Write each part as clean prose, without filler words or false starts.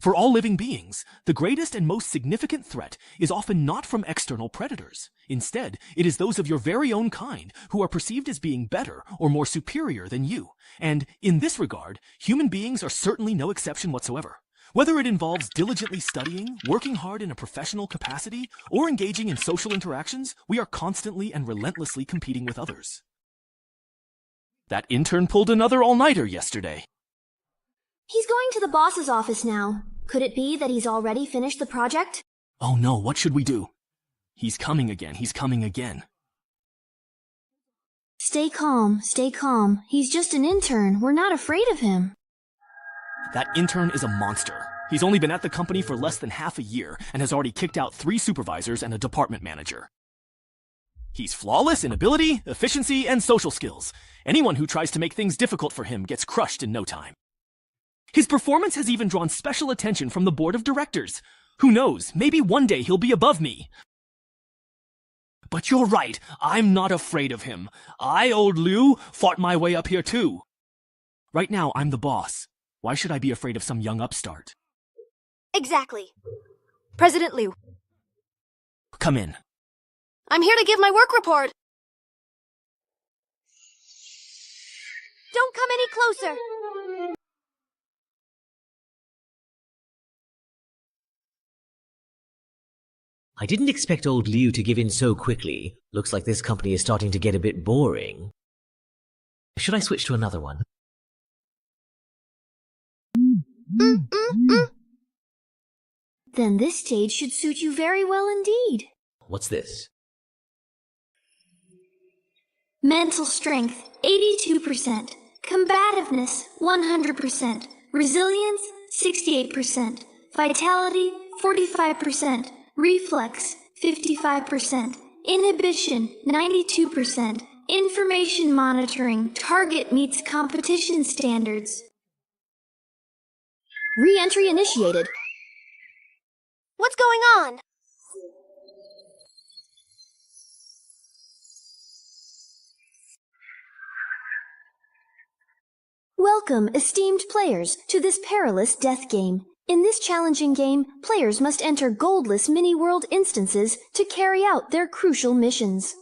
For all living beings, the greatest and most significant threat is often not from external predators. Instead, it is those of your very own kind who are perceived as being better or more superior than you. And in this regard, human beings are certainly no exception whatsoever. Whether it involves diligently studying, working hard in a professional capacity, or engaging in social interactions, we are constantly and relentlessly competing with others. That intern pulled another all-nighter yesterday. He's going to the boss's office now. Could it be that he's already finished the project? Oh no, what should we do? He's coming again, he's coming again. Stay calm, stay calm. He's just an intern. We're not afraid of him. That intern is a monster. He's only been at the company for less than half a year and has already kicked out 3 supervisors and a department manager. He's flawless in ability, efficiency, and social skills. Anyone who tries to make things difficult for him gets crushed in no time. His performance has even drawn special attention from the board of directors. Who knows, maybe one day he'll be above me. But you're right, I'm not afraid of him. I, old Liu, fought my way up here too. Right now, I'm the boss. Why should I be afraid of some young upstart? Exactly. President Liu. Come in. I'm here to give my work report. Don't come any closer. I didn't expect old Liu to give in so quickly. Looks like this company is starting to get a bit boring. Should I switch to another one? Then this stage should suit you very well indeed. What's this? Mental strength, 82%. Combativeness, 100%. Resilience, 68%. Vitality, 45%. Reflex, 55%. Inhibition, 92%. Information monitoring. Target meets competition standards. Re-entry initiated. What's going on? Welcome, esteemed players, to this perilous death game. In this challenging game, players must enter goldless mini-world instances to carry out their crucial missions.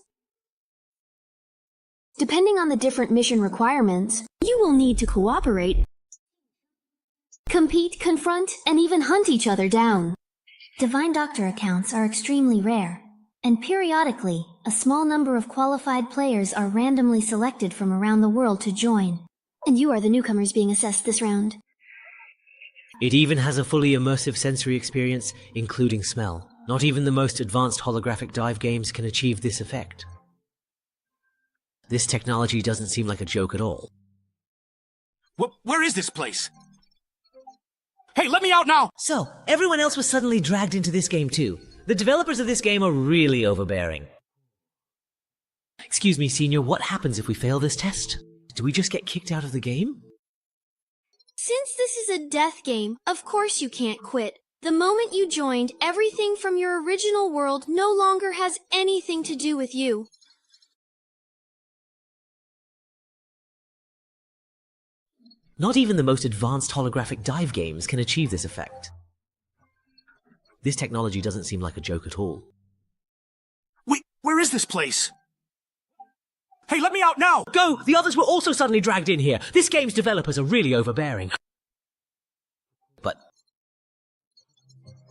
Depending on the different mission requirements, you will need to cooperate, compete, confront, and even hunt each other down. Divine Doctor accounts are extremely rare, and periodically, a small number of qualified players are randomly selected from around the world to join. And you are the newcomers being assessed this round. It even has a fully immersive sensory experience, including smell. Not even the most advanced holographic dive games can achieve this effect. This technology doesn't seem like a joke at all. Where is this place? Hey, let me out now! So, everyone else was suddenly dragged into this game too. The developers of this game are really overbearing. Excuse me, Senior, what happens if we fail this test? Do we just get kicked out of the game? Since this is a death game, of course you can't quit. The moment you joined, everything from your original world no longer has anything to do with you. Not even the most advanced holographic dive games can achieve this effect. This technology doesn't seem like a joke at all. Wait, where is this place? Hey, let me out now! Go! The others were also suddenly dragged in here. This game's developers are really overbearing. But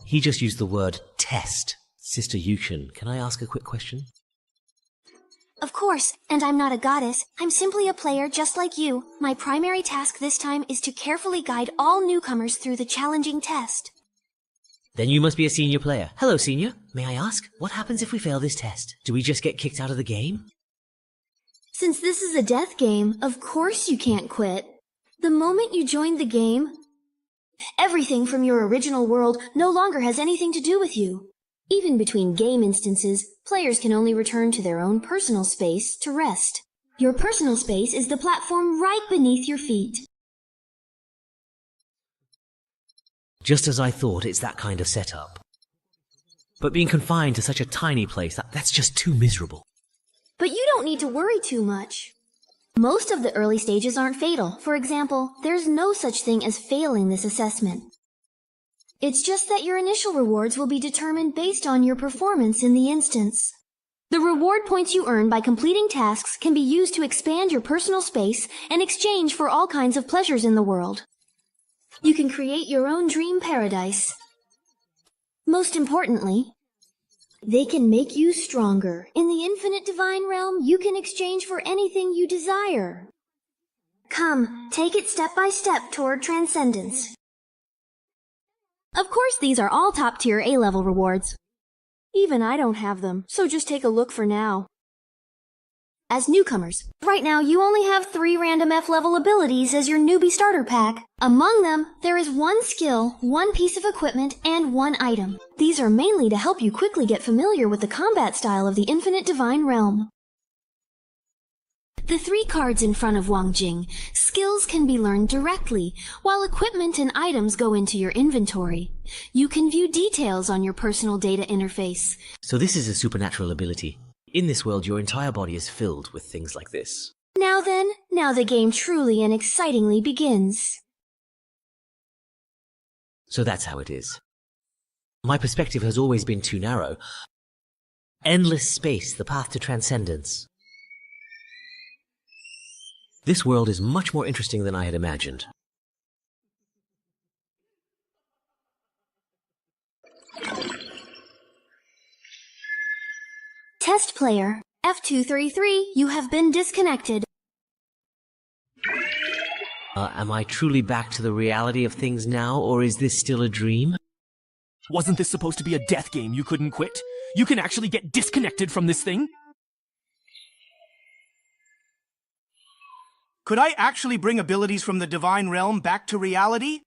he just used the word test. Sister Yukon, can I ask a quick question? Of course, and I'm not a goddess. I'm simply a player just like you. My primary task this time is to carefully guide all newcomers through the challenging test. Then you must be a senior player. Hello, Senior. May I ask, what happens if we fail this test? Do we just get kicked out of the game? Since this is a death game, of course you can't quit. The moment you joined the game, everything from your original world no longer has anything to do with you. Even between game instances, players can only return to their own personal space to rest. Your personal space is the platform right beneath your feet. Just as I thought, it's that kind of setup. But being confined to such a tiny place, that's just too miserable. But you don't need to worry too much. Most of the early stages aren't fatal. For example, there's no such thing as failing this assessment. It's just that your initial rewards will be determined based on your performance in the instance. The reward points you earn by completing tasks can be used to expand your personal space and exchange for all kinds of pleasures in the world. You can create your own dream paradise. Most importantly, they can make you stronger. In the infinite divine realm, you can exchange for anything you desire. Come, take it step by step toward transcendence. Of course, these are all top-tier A-level rewards. Even I don't have them, so just take a look for now. As newcomers, right now you only have 3 random F-level abilities as your newbie starter pack. Among them, there is 1 skill, 1 piece of equipment, and 1 item. These are mainly to help you quickly get familiar with the combat style of the infinite divine realm. The 3 cards in front of Wang Jing, skills can be learned directly, while equipment and items go into your inventory. You can view details on your personal data interface. So this is a supernatural ability. In this world, your entire body is filled with things like this. Now then, now the game truly and excitingly begins. So that's how it is. My perspective has always been too narrow. Endless space, the path to transcendence. This world is much more interesting than I had imagined. Test player, F233, you have been disconnected. Am I truly back to the reality of things now, or is this still a dream? Wasn't this supposed to be a death game you couldn't quit? You can actually get disconnected from this thing? Could I actually bring abilities from the divine realm back to reality?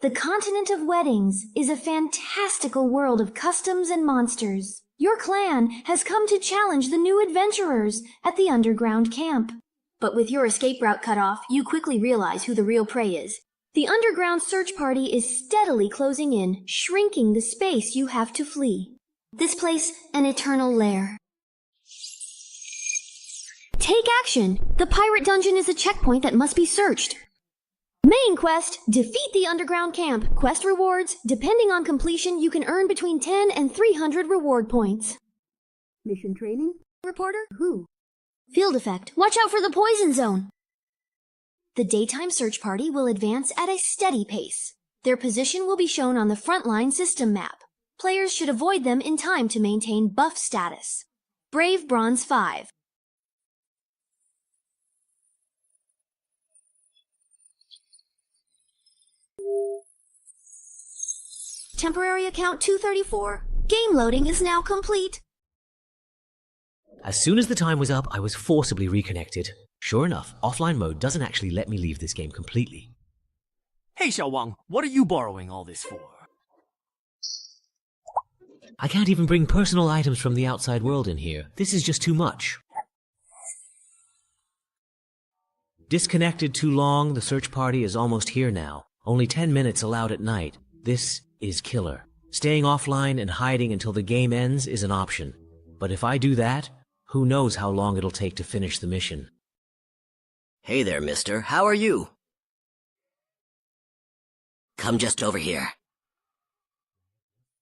The continent of weddings is a fantastical world of customs and monsters. Your clan has come to challenge the new adventurers at the underground camp. But with your escape route cut off, you quickly realize who the real prey is. The underground search party is steadily closing in, shrinking the space you have to flee. This place, an eternal lair. Take action! The pirate dungeon is a checkpoint that must be searched. Main quest, defeat the underground camp. Quest rewards, depending on completion, you can earn between 10 and 300 reward points. Mission training? Reporter? Who? Field effect, watch out for the poison zone. The daytime search party will advance at a steady pace. Their position will be shown on the frontline system map. Players should avoid them in time to maintain buff status. Brave Bronze 5. Temporary account 234. Game loading is now complete. As soon as the time was up, I was forcibly reconnected. Sure enough, offline mode doesn't actually let me leave this game completely. Hey Xiao Wang, what are you borrowing all this for? I can't even bring personal items from the outside world in here. This is just too much. Disconnected too long, the search party is almost here now. Only 10 minutes allowed at night. This is killer. Staying offline and hiding until the game ends is an option. But if I do that, who knows how long it'll take to finish the mission. Hey there, mister. How are you? Come just over here.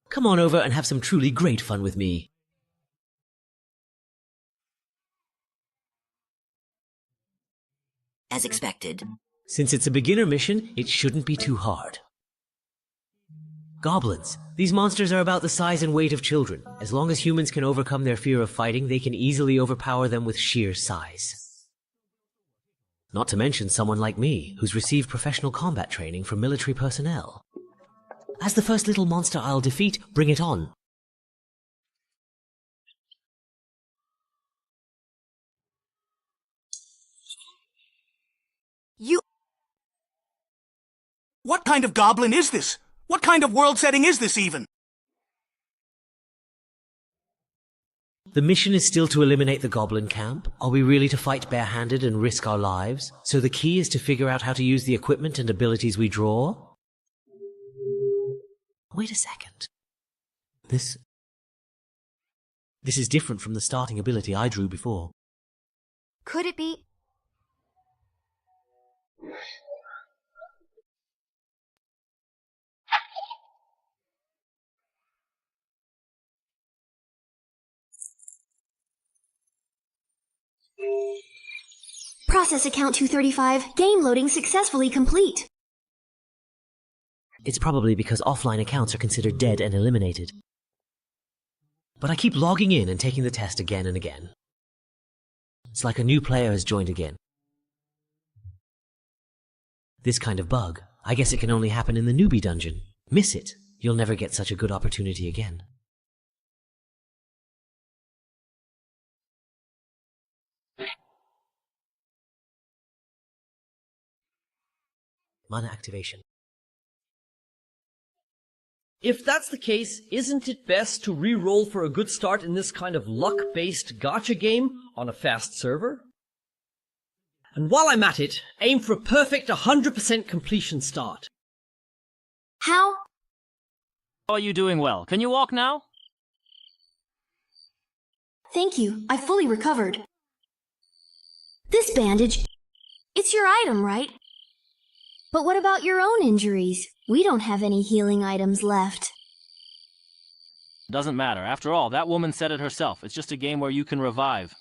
Come on over and have some truly great fun with me. As expected. Since it's a beginner mission, it shouldn't be too hard. Goblins. These monsters are about the size and weight of children. As long as humans can overcome their fear of fighting, they can easily overpower them with sheer size. Not to mention someone like me, who's received professional combat training from military personnel. As the first little monster I'll defeat, bring it on. What kind of goblin is this? What kind of world setting is this even? The mission is still to eliminate the goblin camp. Are we really to fight barehanded and risk our lives? So the key is to figure out how to use the equipment and abilities we draw? Wait a second. This This is different from the starting ability I drew before. Could it be? Process account 235. Game loading successfully complete. It's probably because offline accounts are considered dead and eliminated. But I keep logging in and taking the test again and again. It's like a new player has joined again. This kind of bug, I guess it can only happen in the newbie dungeon. Miss it, you'll never get such a good opportunity again. Mana activation. If that's the case, isn't it best to re-roll for a good start in this kind of luck-based gacha game on a fast server? And while I'm at it, aim for a perfect 100% completion start. How? Are you doing well? Can you walk now? Thank you. I fully recovered. This bandage, it's your item, right? But what about your own injuries? We don't have any healing items left. Doesn't matter. After all, that woman said it herself. It's just a game where you can revive.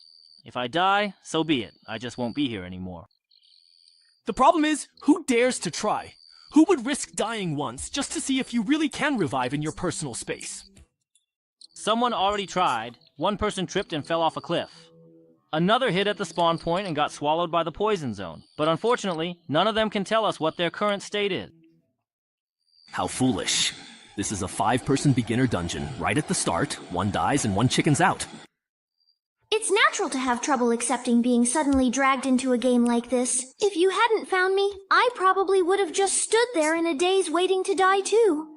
If I die, so be it. I just won't be here anymore. The problem is, who dares to try? Who would risk dying once just to see if you really can revive in your personal space? Someone already tried. One person tripped and fell off a cliff. Another hit at the spawn point and got swallowed by the poison zone. But unfortunately, none of them can tell us what their current state is. How foolish. This is a 5-person beginner dungeon. Right at the start, one dies and one chickens out. It's natural to have trouble accepting being suddenly dragged into a game like this. If you hadn't found me, I probably would have just stood there in a daze waiting to die too.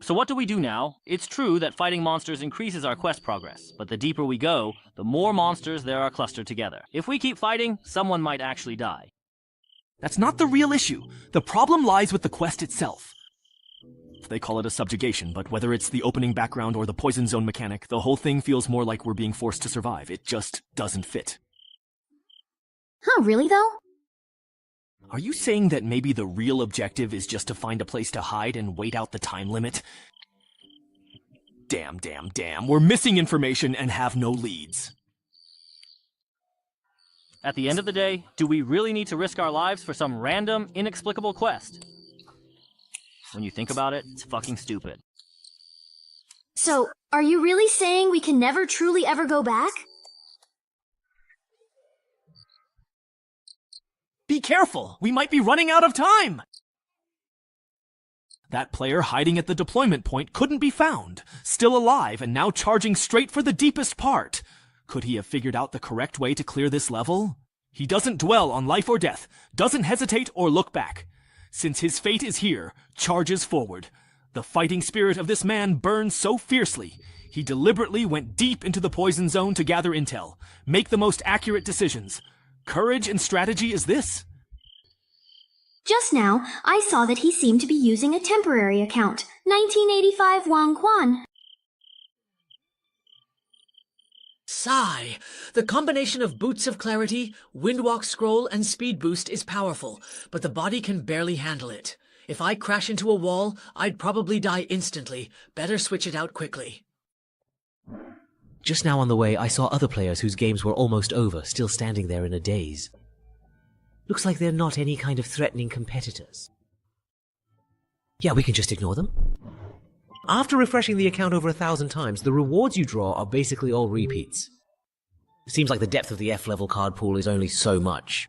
So what do we do now? It's true that fighting monsters increases our quest progress, but the deeper we go, the more monsters there are clustered together. If we keep fighting, someone might actually die. That's not the real issue. The problem lies with the quest itself. They call it a subjugation, but whether it's the opening background or the poison zone mechanic, the whole thing feels more like we're being forced to survive. It just doesn't fit. Huh, really though? Are you saying that maybe the real objective is just to find a place to hide and wait out the time limit? Damn. We're missing information and have no leads. At the end of the day, do we really need to risk our lives for some random, inexplicable quest? When you think about it, it's fucking stupid. So, are you really saying we can never truly ever go back? Be careful! We might be running out of time! That player hiding at the deployment point couldn't be found, still alive and now charging straight for the deepest part. Could he have figured out the correct way to clear this level? He doesn't dwell on life or death, doesn't hesitate or look back. Since his fate is here, charges forward. The fighting spirit of this man burns so fiercely, he deliberately went deep into the poison zone to gather intel, make the most accurate decisions. Courage and strategy is this? Just now, I saw that he seemed to be using a temporary account. 1985 Wang Quan. Sigh. The combination of Boots of Clarity, Windwalk Scroll, and Speed Boost is powerful, but the body can barely handle it. If I crash into a wall, I'd probably die instantly. Better switch it out quickly. Just now on the way, I saw other players whose games were almost over, still standing there in a daze. Looks like they're not any kind of threatening competitors. Yeah, we can just ignore them. After refreshing the account over 1,000 times, the rewards you draw are basically all repeats. Seems like the depth of the F-level card pool is only so much.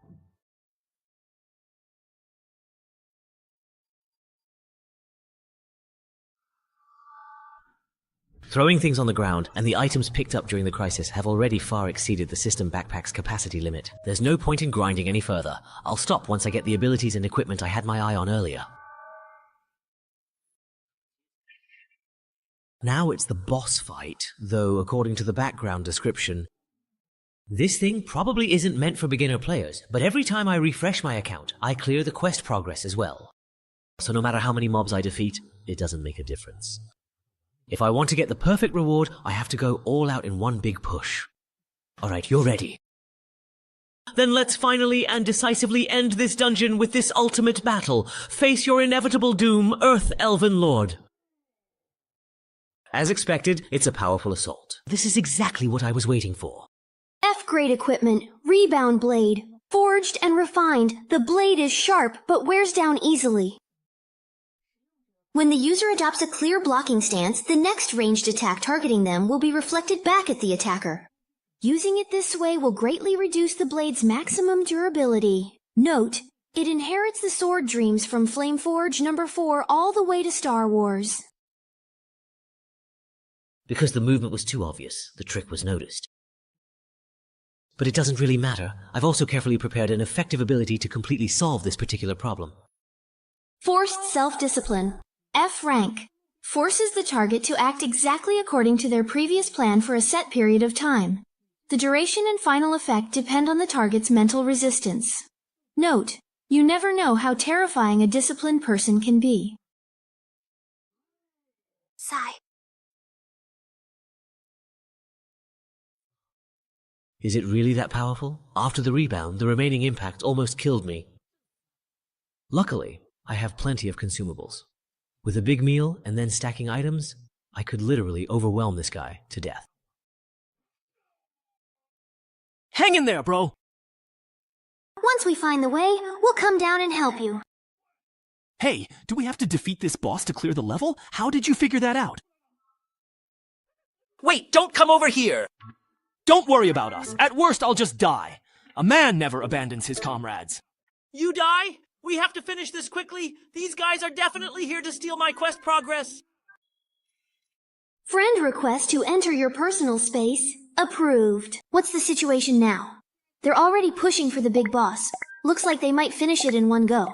Throwing things on the ground, and the items picked up during the crisis have already far exceeded the system backpack's capacity limit. There's no point in grinding any further. I'll stop once I get the abilities and equipment I had my eye on earlier. Now it's the boss fight, though according to the background description, this thing probably isn't meant for beginner players, but every time I refresh my account, I clear the quest progress as well. So no matter how many mobs I defeat, it doesn't make a difference. If I want to get the perfect reward, I have to go all out in one big push. Alright, you're ready. Then let's finally and decisively end this dungeon with this ultimate battle. Face your inevitable doom, Earth Elven Lord. As expected, it's a powerful assault. This is exactly what I was waiting for. F-grade equipment, rebound blade. Forged and refined, the blade is sharp but wears down easily. When the user adopts a clear blocking stance, the next ranged attack targeting them will be reflected back at the attacker. Using it this way will greatly reduce the blade's maximum durability. Note, it inherits the sword dreams from Flameforge No. 4 all the way to Star Wars. Because the movement was too obvious, the trick was noticed. But it doesn't really matter. I've also carefully prepared an effective ability to completely solve this particular problem. Forced self-discipline. F rank. Forces the target to act exactly according to their previous plan for a set period of time. The duration and final effect depend on the target's mental resistance. Note, you never know how terrifying a disciplined person can be. Sigh. Is it really that powerful? After the rebound, the remaining impact almost killed me. Luckily, I have plenty of consumables. With a big meal and then stacking items, I could literally overwhelm this guy to death. Hang in there, bro! Once we find the way, we'll come down and help you. Hey, do we have to defeat this boss to clear the level? How did you figure that out? Wait, don't come over here! Don't worry about us. At worst, I'll just die. A man never abandons his comrades. You die? We have to finish this quickly. These guys are definitely here to steal my quest progress. Friend request to enter your personal space. Approved. What's the situation now? They're already pushing for the big boss. Looks like they might finish it in one go.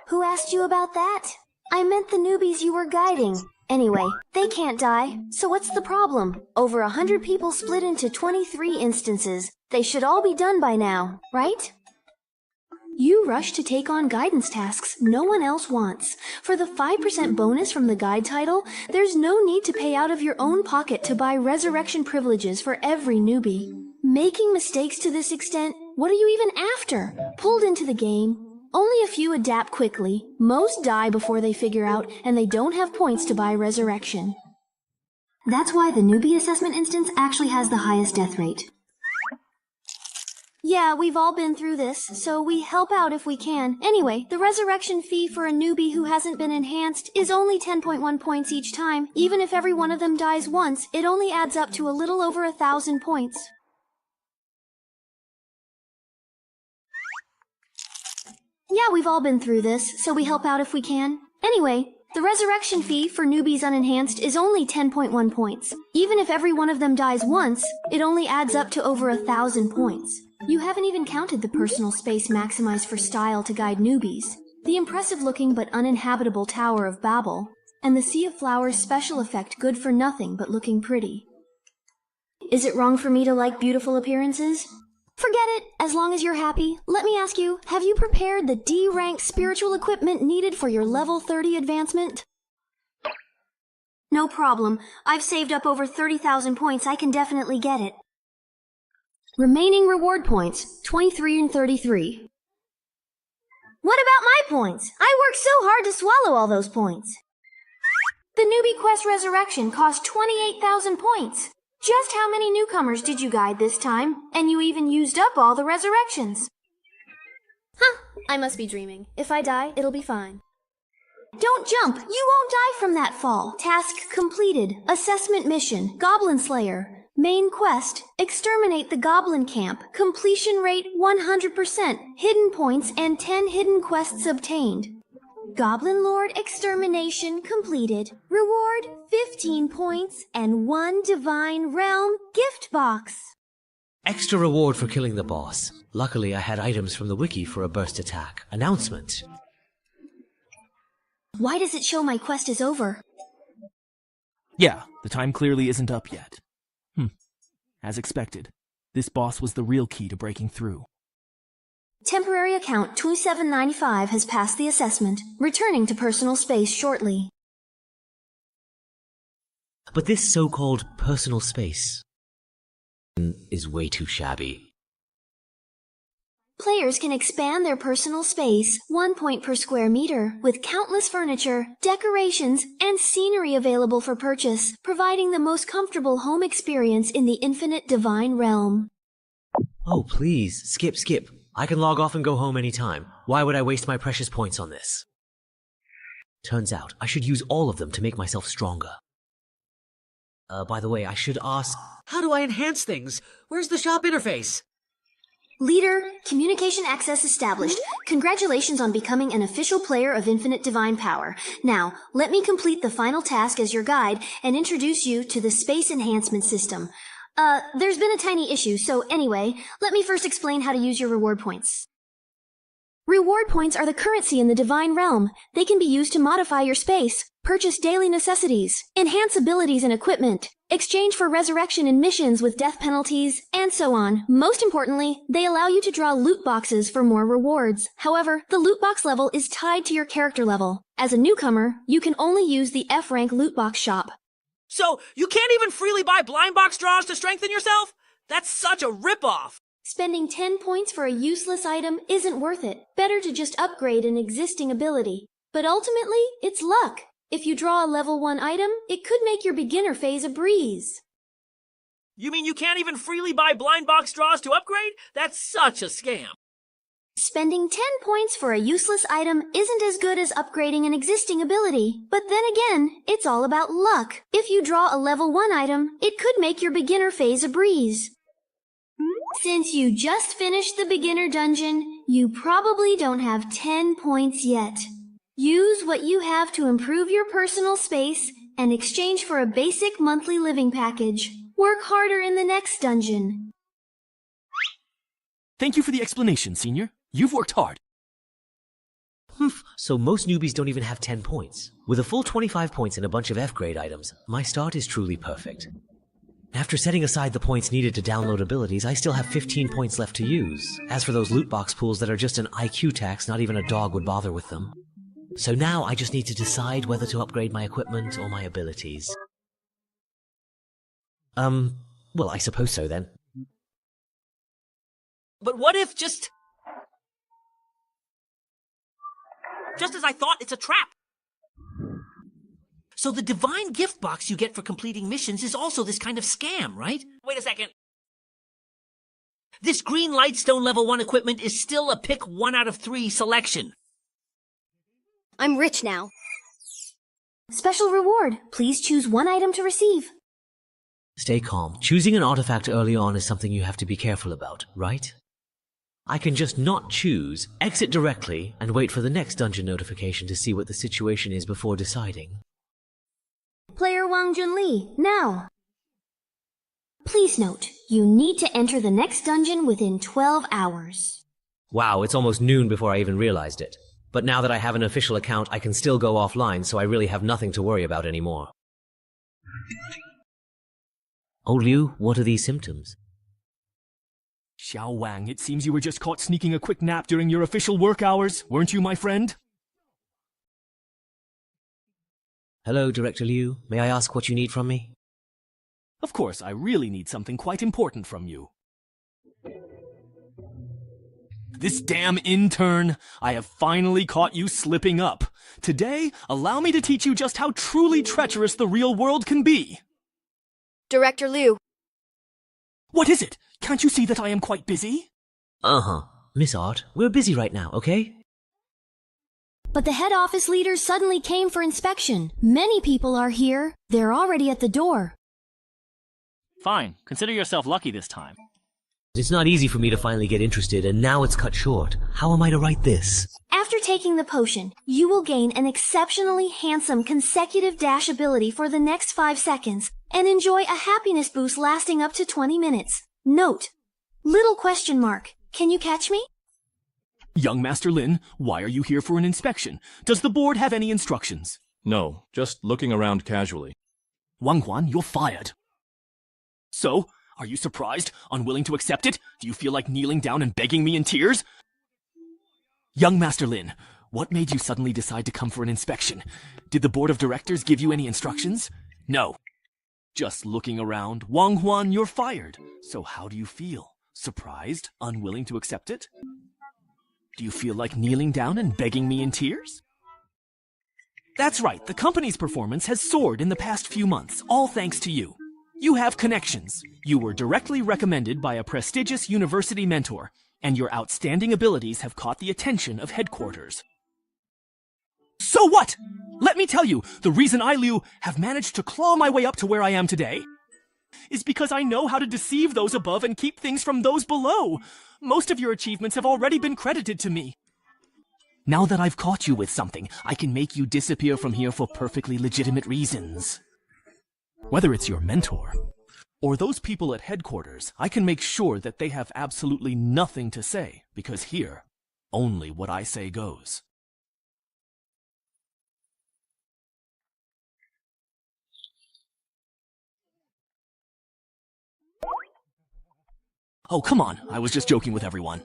Who asked you about that? I meant the newbies you were guiding. Anyway, they can't die, so what's the problem? Over 100 people split into 23 instances. They should all be done by now, right? You rush to take on guidance tasks no one else wants. For the 5% bonus from the guide title, there's no need to pay out of your own pocket to buy resurrection privileges for every newbie. Making mistakes to this extent, what are you even after? Pulled into the game. Only a few adapt quickly, most die before they figure out, and they don't have points to buy resurrection. That's why the newbie assessment instance actually has the highest death rate. Yeah, we've all been through this, so we help out if we can. Anyway, the resurrection fee for a newbie who hasn't been enhanced is only 10.1 points each time. Even if every one of them dies once, it only adds up to a little over 1,000 points. Yeah, we've all been through this, so we help out if we can. Anyway, the resurrection fee for newbies unenhanced is only 10.1 points. Even if every one of them dies once, it only adds up to over 1,000 points. You haven't even counted the personal space maximized for style to guide newbies, the impressive-looking but uninhabitable Tower of Babel, and the Sea of Flowers special effect good for nothing but looking pretty. Is it wrong for me to like beautiful appearances? Forget it, as long as you're happy. Let me ask you, have you prepared the D-rank spiritual equipment needed for your level 30 advancement? No problem. I've saved up over 30,000 points. I can definitely get it. Remaining reward points, 23 and 33. What about my points? I worked so hard to swallow all those points. The newbie quest resurrection cost 28,000 points. Just how many newcomers did you guide this time? And you even used up all the resurrections. Huh, I must be dreaming. If I die, it'll be fine. Don't jump! You won't die from that fall. Task completed. Assessment mission. Goblin Slayer. Main quest, exterminate the goblin camp. Completion rate 100%. Hidden points and 10 hidden quests obtained. Goblin Lord extermination completed. Reward 15 points and 1 Divine Realm gift box. Extra reward for killing the boss. Luckily, I had items from the wiki for a burst attack. Announcement. Why does it show my quest is over? Yeah, the time clearly isn't up yet. As expected, this boss was the real key to breaking through. Temporary account 2795 has passed the assessment, returning to personal space shortly. But this so-called personal space is way too shabby. Players can expand their personal space 1 point per square meter with countless furniture, decorations, and scenery available for purchase, providing the most comfortable home experience in the infinite divine realm. Oh, please, skip. I can log off and go home anytime. Why would I waste my precious points on this? Turns out, I should use all of them to make myself stronger. By the way, I should ask... How do I enhance things? Where's the shop interface? Leader, communication access established. Congratulations on becoming an official player of Infinite Divine Power. Now, let me complete the final task as your guide and introduce you to the Space Enhancement System. There's been a tiny issue, so anyway, let me first explain how to use your reward points. Reward points are the currency in the Divine Realm. They can be used to modify your space, purchase daily necessities, enhance abilities and equipment, exchange for resurrection in missions with death penalties, and so on. Most importantly, they allow you to draw loot boxes for more rewards. However, the loot box level is tied to your character level. As a newcomer, you can only use the F-rank loot box shop. So, you can't even freely buy blind box draws to strengthen yourself? That's such a ripoff! Spending 10 points for a useless item isn't worth it. Better to just upgrade an existing ability. But ultimately, it's luck. If you draw a level 1 item, it could make your beginner phase a breeze. You mean you can't even freely buy blind box draws to upgrade? That's such a scam. Spending 10 points for a useless item isn't as good as upgrading an existing ability. But then again, it's all about luck. If you draw a level 1 item, it could make your beginner phase a breeze. Since you just finished the beginner dungeon, you probably don't have 10 points yet. Use what you have to improve your personal space and exchange for a basic monthly living package. Work harder in the next dungeon. Thank you for the explanation, Senior. You've worked hard. So most newbies don't even have 10 points. With a full 25 points and a bunch of F-grade items, my start is truly perfect. After setting aside the points needed to download abilities, I still have 15 points left to use. As for those loot box pools that are just an IQ tax, not even a dog would bother with them. So now I just need to decide whether to upgrade my equipment or my abilities. Well, I suppose so then. But what if just as I thought, it's a trap? So the divine gift box you get for completing missions is also this kind of scam, right? Wait a second. This green lightstone level 1 equipment is still a pick 1 out of 3 selection. I'm rich now. Special reward. Please choose 1 item to receive. Stay calm. Choosing an artifact early on is something you have to be careful about, right? I can just not choose, exit directly, and wait for the next dungeon notification to see what the situation is before deciding. Player Wang Junli, now. Please note, you need to enter the next dungeon within 12 hours. Wow, it's almost noon before I even realized it. But now that I have an official account, I can still go offline, so I really have nothing to worry about anymore. Oh, Liu, what are these symptoms? Xiao Wang, it seems you were just caught sneaking a quick nap during your official work hours, weren't you, my friend? Hello, Director Liu. May I ask what you need from me? Of course, I really need something quite important from you. This damn intern! I have finally caught you slipping up. Today, allow me to teach you just how truly treacherous the real world can be. Director Liu. What is it? Can't you see that I am quite busy? Uh-huh. Miss Art, we're busy right now, okay? But the head office leaders suddenly came for inspection. Many people are here. They're already at the door. Fine. Consider yourself lucky this time. It's not easy for me to finally get interested, and now it's cut short. How am I to write this? After taking the potion, you will gain an exceptionally handsome consecutive dash ability for the next 5 seconds, and enjoy a happiness boost lasting up to 20 minutes. Note, little question mark. Can you catch me? Young Master Lin, why are you here for an inspection? Does the board have any instructions? No, just looking around casually. Wang Huan, you're fired. So, are you surprised? Unwilling to accept it? Do you feel like kneeling down and begging me in tears? Young Master Lin, what made you suddenly decide to come for an inspection? Did the board of directors give you any instructions? No. Just looking around, Wang Huan, you're fired. So how do you feel? Surprised? Unwilling to accept it? Do you feel like kneeling down and begging me in tears? That's right, the company's performance has soared in the past few months, all thanks to you. You have connections. You were directly recommended by a prestigious university mentor, and your outstanding abilities have caught the attention of headquarters. So what? Let me tell you, the reason I, Liu, have managed to claw my way up to where I am today is because I know how to deceive those above and keep things from those below. Most of your achievements have already been credited to me. Now that I've caught you with something, I can make you disappear from here for perfectly legitimate reasons. Whether it's your mentor or those people at headquarters, I can make sure that they have absolutely nothing to say, because here, only what I say goes. Oh, come on, I was just joking with everyone.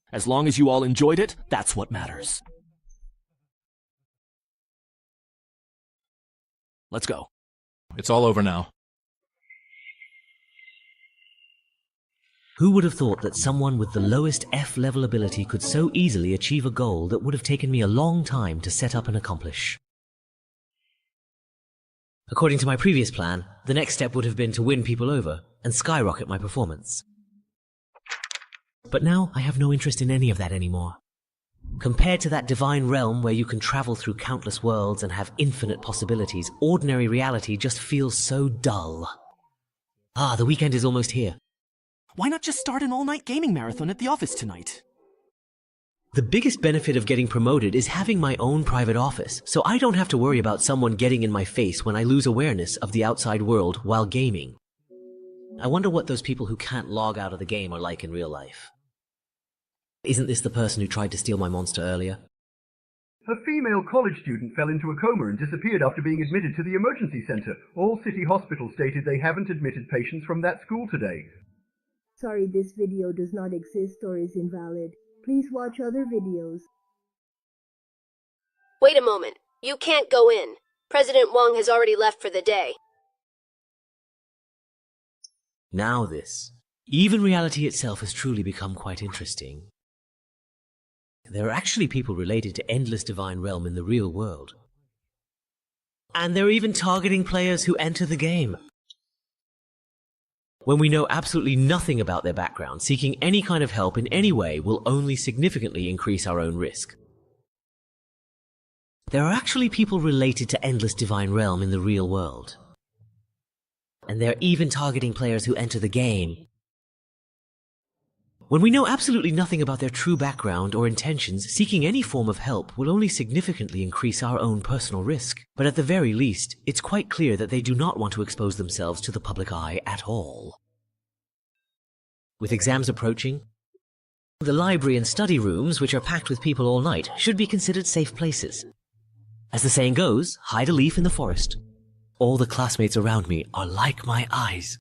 As long as you all enjoyed it, that's what matters. Let's go. It's all over now. Who would have thought that someone with the lowest F-level ability could so easily achieve a goal that would have taken me a long time to set up and accomplish? According to my previous plan, the next step would have been to win people over and skyrocket my performance. But now I have no interest in any of that anymore. Compared to that divine realm where you can travel through countless worlds and have infinite possibilities, ordinary reality just feels so dull. Ah, the weekend is almost here. Why not just start an all-night gaming marathon at the office tonight? The biggest benefit of getting promoted is having my own private office, so I don't have to worry about someone getting in my face when I lose awareness of the outside world while gaming. I wonder what those people who can't log out of the game are like in real life. Isn't this the person who tried to steal my monster earlier? A female college student fell into a coma and disappeared after being admitted to the emergency center. All city hospitals stated they haven't admitted patients from that school today. Sorry, this video does not exist or is invalid. Please watch other videos. Wait a moment. You can't go in. President Wang has already left for the day. Now this. Even reality itself has truly become quite interesting. There are actually people related to Endless Divine Realm in the real world. And they're even targeting players who enter the game. When we know absolutely nothing about their background, seeking any kind of help in any way will only significantly increase our own risk. There are actually people related to Endless Divine Realm in the real world. And they're even targeting players who enter the game. When we know absolutely nothing about their true background or intentions, seeking any form of help will only significantly increase our own personal risk. But at the very least, it's quite clear that they do not want to expose themselves to the public eye at all. With exams approaching, the library and study rooms, which are packed with people all night, should be considered safe places. As the saying goes, hide a leaf in the forest. All the classmates around me are like my eyes.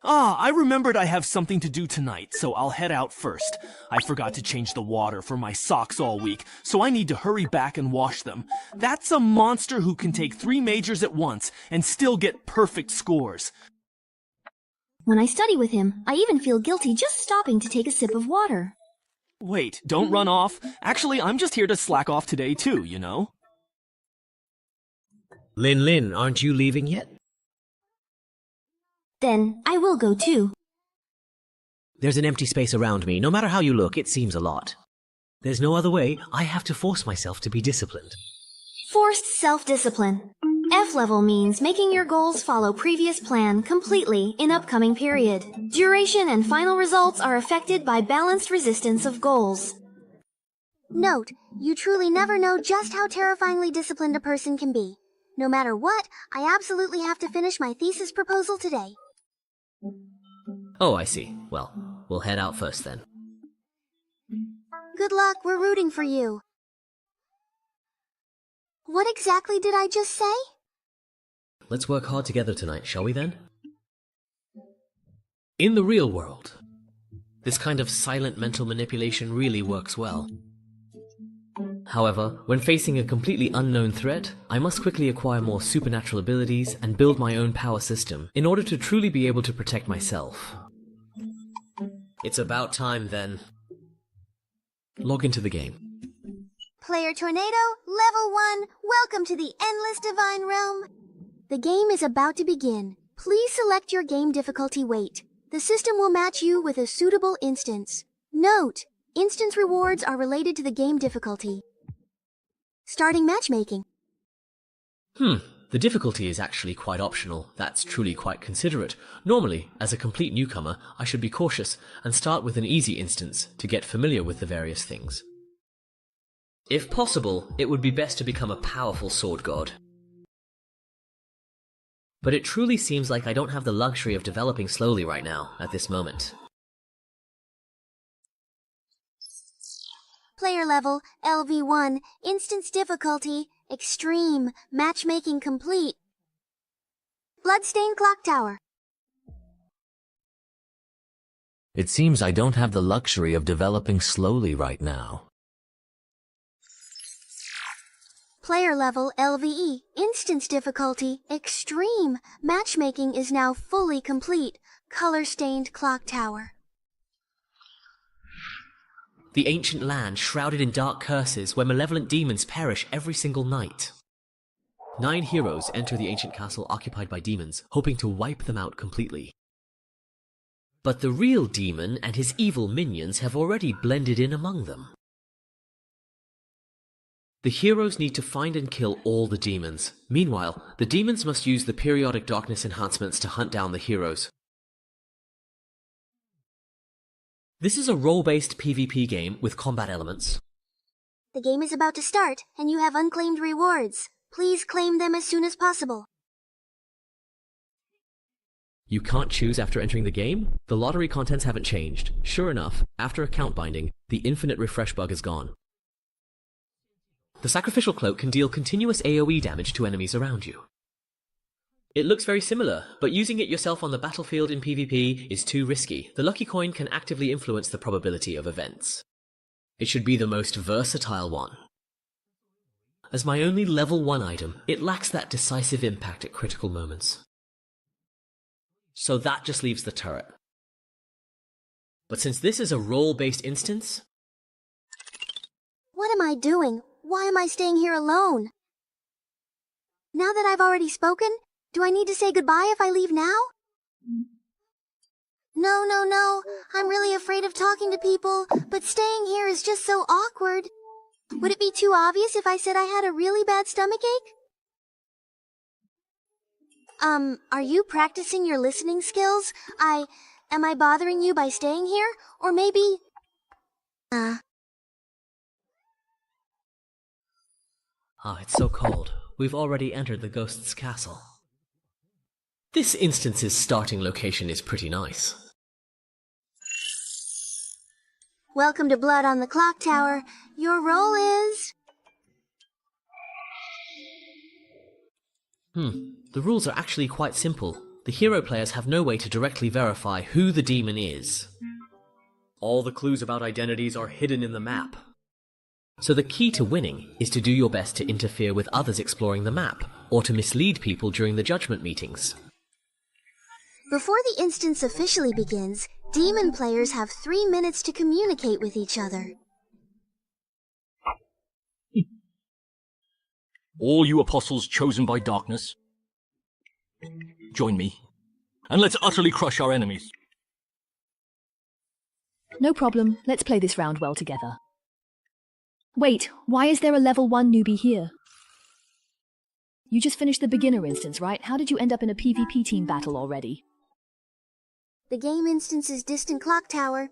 Ah, I remembered I have something to do tonight, so I'll head out first. I forgot to change the water for my socks all week, so I need to hurry back and wash them. That's a monster who can take 3 majors at once and still get perfect scores. When I study with him, I even feel guilty just stopping to take a sip of water. Wait, don't run off. Actually, I'm just here to slack off today too, you know? Lin, aren't you leaving yet? Then I will go too. There's an empty space around me. No matter how you look, it seems a lot. There's no other way. I have to force myself to be disciplined. Forced self-discipline. F-level means making your goals follow previous plan completely in upcoming period. Duration and final results are affected by balanced resistance of goals. Note, you truly never know just how terrifyingly disciplined a person can be. No matter what, I absolutely have to finish my thesis proposal today. Oh, I see. Well, we'll head out first then. Good luck, we're rooting for you. What exactly did I just say? Let's work hard together tonight, shall we then? In the real world, this kind of silent mental manipulation really works well. However, when facing a completely unknown threat, I must quickly acquire more supernatural abilities and build my own power system in order to truly be able to protect myself. It's about time then. Log into the game. Player Tornado, Level 1, welcome to the Endless Divine Realm. The game is about to begin. Please select your game difficulty weight. The system will match you with a suitable instance. Note, instance rewards are related to the game difficulty. Starting matchmaking. The difficulty is actually quite optional. That's truly quite considerate. Normally, as a complete newcomer, I should be cautious and start with an easy instance to get familiar with the various things. If possible, it would be best to become a powerful sword god. But it truly seems like I don't have the luxury of developing slowly right now, at this moment. Player level, LV1, instance difficulty, extreme, matchmaking complete. Bloodstained Clock Tower. It seems I don't have the luxury of developing slowly right now. Player level, LVE, instance difficulty, extreme, matchmaking is now fully complete. Color-stained Clock Tower. The ancient land shrouded in dark curses where malevolent demons perish every single night. 9 heroes enter the ancient castle occupied by demons, hoping to wipe them out completely. But the real demon and his evil minions have already blended in among them. The heroes need to find and kill all the demons. Meanwhile, the demons must use the periodic darkness enhancements to hunt down the heroes. This is a role-based PvP game with combat elements. The game is about to start, and you have unclaimed rewards. Please claim them as soon as possible. You can't choose after entering the game? The lottery contents haven't changed. Sure enough, after account binding, the infinite refresh bug is gone. The sacrificial cloak can deal continuous AoE damage to enemies around you. It looks very similar, but using it yourself on the battlefield in PvP is too risky. The lucky coin can actively influence the probability of events. It should be the most versatile one. As my only level 1 item, it lacks that decisive impact at critical moments. So that just leaves the turret. But since this is a role-based instance... What am I doing? Why am I staying here alone? Now that I've already spoken, do I need to say goodbye if I leave now? No. I'm really afraid of talking to people, but staying here is just so awkward. Would it be too obvious if I said I had a really bad stomachache? Are you practicing your listening skills? Am I bothering you by staying here? Or maybe... it's so cold. We've already entered the ghost's castle. This instance's starting location is pretty nice. Welcome to Blood on the Clock Tower. Your role is... The rules are actually quite simple. The hero players have no way to directly verify who the demon is. All the clues about identities are hidden in the map. So the key to winning is to do your best to interfere with others exploring the map, or to mislead people during the judgment meetings. Before the instance officially begins, demon players have 3 minutes to communicate with each other. All you apostles chosen by darkness, join me, and let's utterly crush our enemies. No problem. Let's play this round well together. Wait, why is there a level 1 newbie here? You just finished the beginner instance, right? How did you end up in a PvP team battle already? The game instance is Distant Clock Tower.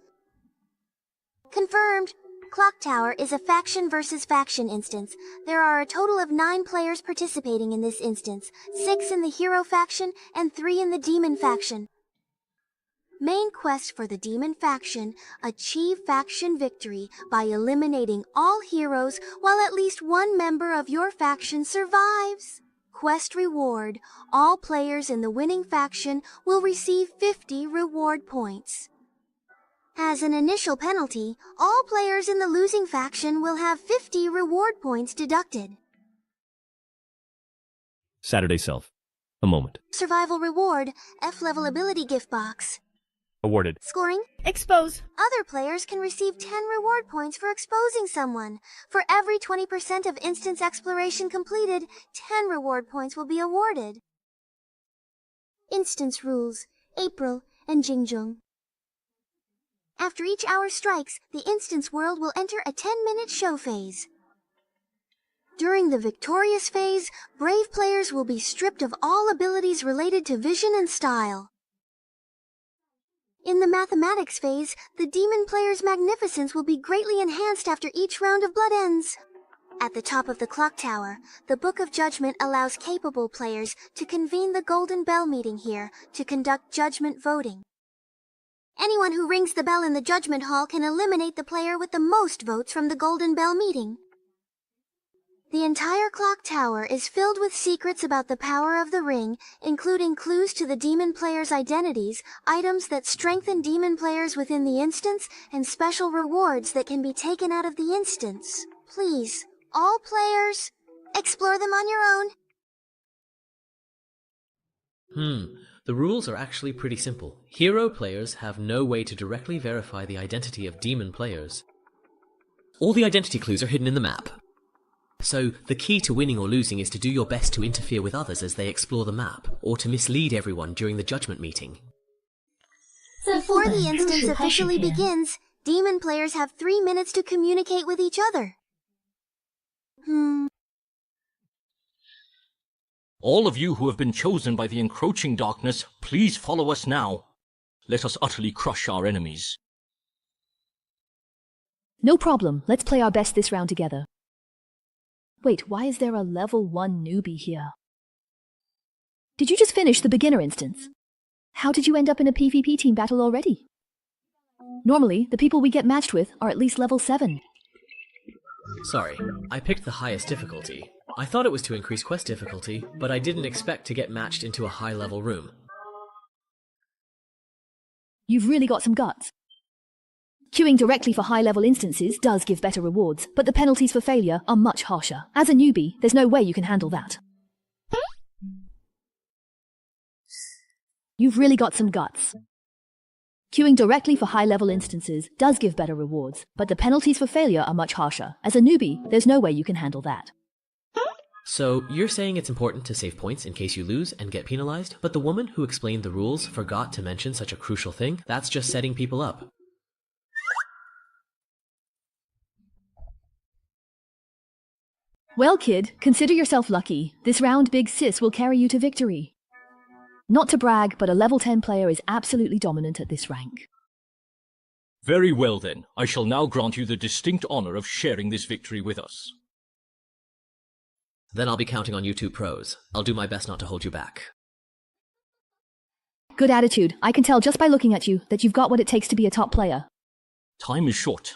Confirmed! Clock Tower is a faction versus faction instance. There are a total of 9 players participating in this instance, 6 in the hero faction and 3 in the demon faction. Main quest for the demon faction: achieve faction victory by eliminating all heroes while at least 1 member of your faction survives. Quest reward: all players in the winning faction will receive 50 reward points. As an initial penalty, all players in the losing faction will have 50 reward points deducted. Saturday Self. A moment. Survival reward, F-level ability gift box. Awarded. Scoring? Expose. Other players can receive 10 reward points for exposing someone. For every 20% of instance exploration completed, 10 reward points will be awarded. Instance rules, April and Jingjung. After each hour strikes, the instance world will enter a 10-minute show phase. During the victorious phase, brave players will be stripped of all abilities related to vision and style. In the mathematics phase, the demon player's magnificence will be greatly enhanced after each round of blood ends. At the top of the clock tower, the Book of Judgment allows capable players to convene the Golden Bell meeting here to conduct judgment voting. Anyone who rings the bell in the judgment hall can eliminate the player with the most votes from the Golden Bell meeting. The entire clock tower is filled with secrets about the power of the ring, including clues to the demon players' identities, items that strengthen demon players within the instance, and special rewards that can be taken out of the instance. Please, all players, explore them on your own. The rules are actually pretty simple. Hero players have no way to directly verify the identity of demon players. All the identity clues are hidden in the map. So, the key to winning or losing is to do your best to interfere with others as they explore the map, or to mislead everyone during the judgment meeting. Before the instance officially begins, demon players have 3 minutes to communicate with each other. All of you who have been chosen by the encroaching darkness, please follow us now. Let us utterly crush our enemies. No problem. Let's play our best this round together. Wait, why is there a level 1 newbie here? Did you just finish the beginner instance? How did you end up in a PvP team battle already? Normally, the people we get matched with are at least level 7. Sorry, I picked the highest difficulty. I thought it was to increase quest difficulty, but I didn't expect to get matched into a high-level room. You've really got some guts. Queuing directly for high-level instances does give better rewards, but the penalties for failure are much harsher. As a newbie, there's no way you can handle that. You've really got some guts. Queuing directly for high-level instances does give better rewards, but the penalties for failure are much harsher. As a newbie, there's no way you can handle that. So, you're saying it's important to save points in case you lose and get penalized, but the woman who explained the rules forgot to mention such a crucial thing? That's just setting people up. Well, kid, consider yourself lucky. This round Big Sis will carry you to victory. Not to brag, but a level 10 player is absolutely dominant at this rank. Very well then, I shall now grant you the distinct honor of sharing this victory with us. Then I'll be counting on you two pros. I'll do my best not to hold you back. Good attitude. I can tell just by looking at you that you've got what it takes to be a top player. Time is short.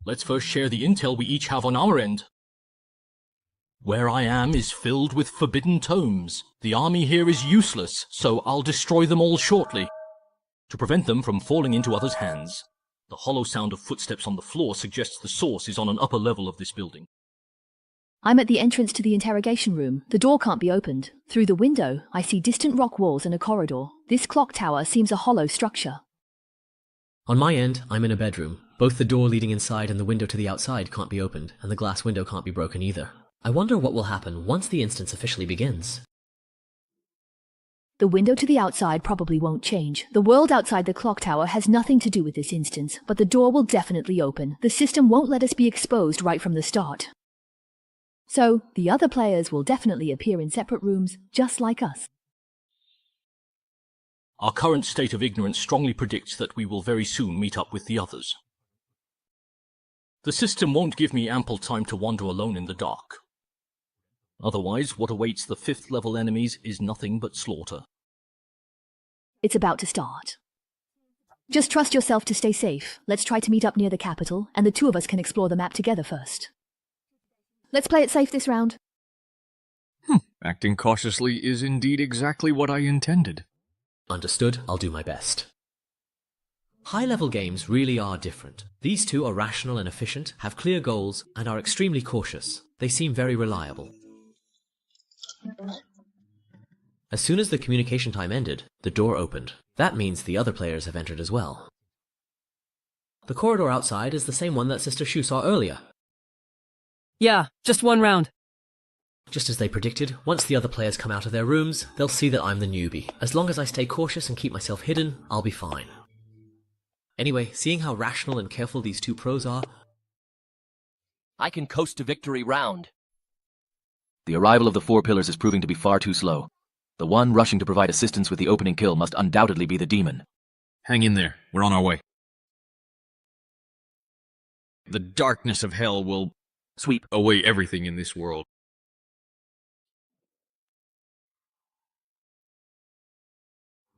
Let's first share the intel we each have on our end. Where I am is filled with forbidden tomes. The army here is useless, so I'll destroy them all shortly, to prevent them from falling into others' hands. The hollow sound of footsteps on the floor suggests the source is on an upper level of this building. I'm at the entrance to the interrogation room. The door can't be opened. Through the window, I see distant rock walls and a corridor. This clock tower seems a hollow structure. On my end, I'm in a bedroom. Both the door leading inside and the window to the outside can't be opened, and the glass window can't be broken either. I wonder what will happen once the instance officially begins. The window to the outside probably won't change. The world outside the clock tower has nothing to do with this instance, but the door will definitely open. The system won't let us be exposed right from the start. So, the other players will definitely appear in separate rooms, just like us. Our current state of ignorance strongly predicts that we will very soon meet up with the others. The system won't give me ample time to wander alone in the dark. Otherwise, what awaits the 5th level enemies is nothing but slaughter. It's about to start. Just trust yourself to stay safe. Let's try to meet up near the capital, and the two of us can explore the map together first. Let's play it safe this round. Acting cautiously is indeed exactly what I intended. Understood. I'll do my best. High-level games really are different. These two are rational and efficient, have clear goals, and are extremely cautious. They seem very reliable. As soon as the communication time ended, the door opened. That means the other players have entered as well. The corridor outside is the same one that Sister Shu saw earlier. Yeah, just one round. Just as they predicted, once the other players come out of their rooms, they'll see that I'm the newbie. As long as I stay cautious and keep myself hidden, I'll be fine. Anyway, seeing how rational and careful these two pros are, I can coast to victory round. The arrival of the four pillars is proving to be far too slow. The one rushing to provide assistance with the opening kill must undoubtedly be the demon. Hang in there. We're on our way. The darkness of hell will sweep away everything in this world.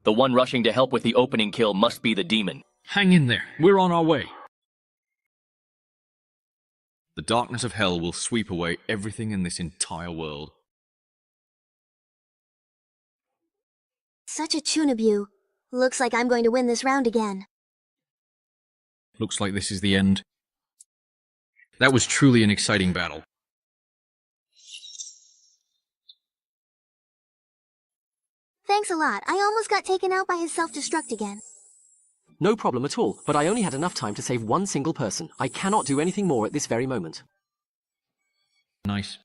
The one rushing to help with the opening kill must be the demon. Hang in there. We're on our way. The darkness of hell will sweep away everything in this entire world. Such a Chunabu. Looks like I'm going to win this round again. Looks like this is the end. That was truly an exciting battle. Thanks a lot. I almost got taken out by his self-destruct again. No problem at all, but I only had enough time to save one single person. I cannot do anything more at this very moment. Nice.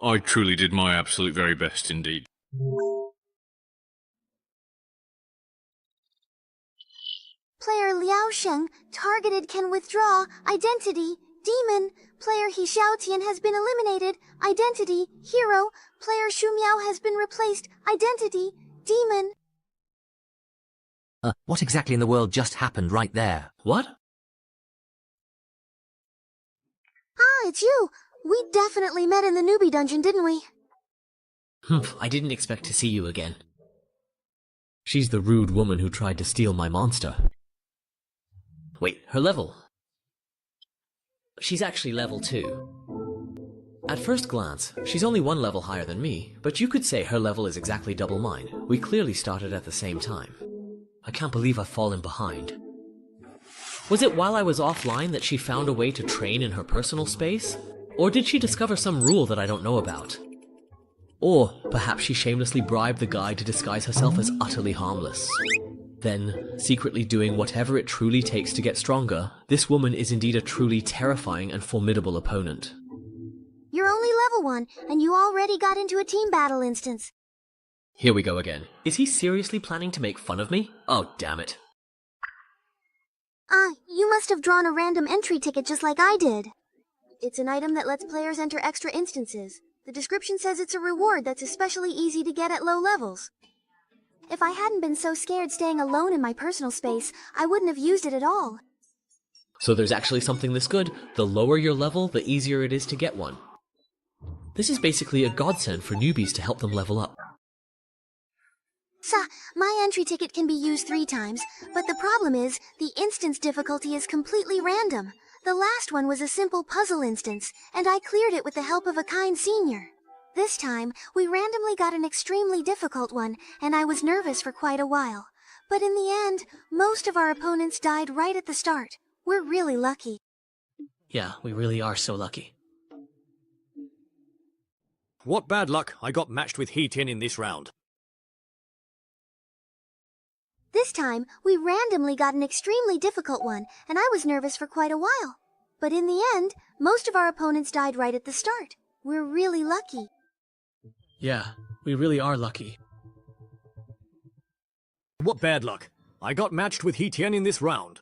I truly did my absolute very best indeed. Player Liao Sheng, targeted, can withdraw. Identity, demon. Player He Xiaotian has been eliminated. Identity, hero. Player Shu Miao has been replaced. Identity, demon. What exactly in the world just happened right there? What? Ah, it's you. We definitely met in the newbie dungeon, didn't we? I didn't expect to see you again. She's the rude woman who tried to steal my monster. Wait, her level? She's actually level 2. At first glance, she's only one level higher than me, but you could say her level is exactly double mine. We clearly started at the same time. I can't believe I've fallen behind. Was it while I was offline that she found a way to train in her personal space? Or did she discover some rule that I don't know about? Or perhaps she shamelessly bribed the guide to disguise herself as utterly harmless. Then, secretly doing whatever it truly takes to get stronger, this woman is indeed a truly terrifying and formidable opponent. You're only level 1, and you already got into a team battle instance. Here we go again. Is he seriously planning to make fun of me? Oh, damn it. You must have drawn a random entry ticket just like I did. It's an item that lets players enter extra instances. The description says it's a reward that's especially easy to get at low levels. If I hadn't been so scared staying alone in my personal space, I wouldn't have used it at all. So there's actually something this good. The lower your level, the easier it is to get one. This is basically a godsend for newbies to help them level up. My entry ticket can be used 3 times, but the problem is, the instance difficulty is completely random. The last one was a simple puzzle instance, and I cleared it with the help of a kind senior. This time, we randomly got an extremely difficult one, and I was nervous for quite a while. But in the end, most of our opponents died right at the start. We're really lucky. Yeah, we really are so lucky. What bad luck, I got matched with He Tian in this round. This time, we randomly got an extremely difficult one, and I was nervous for quite a while. But in the end, most of our opponents died right at the start. We're really lucky. Yeah, we really are lucky. What bad luck, I got matched with He Tian in this round.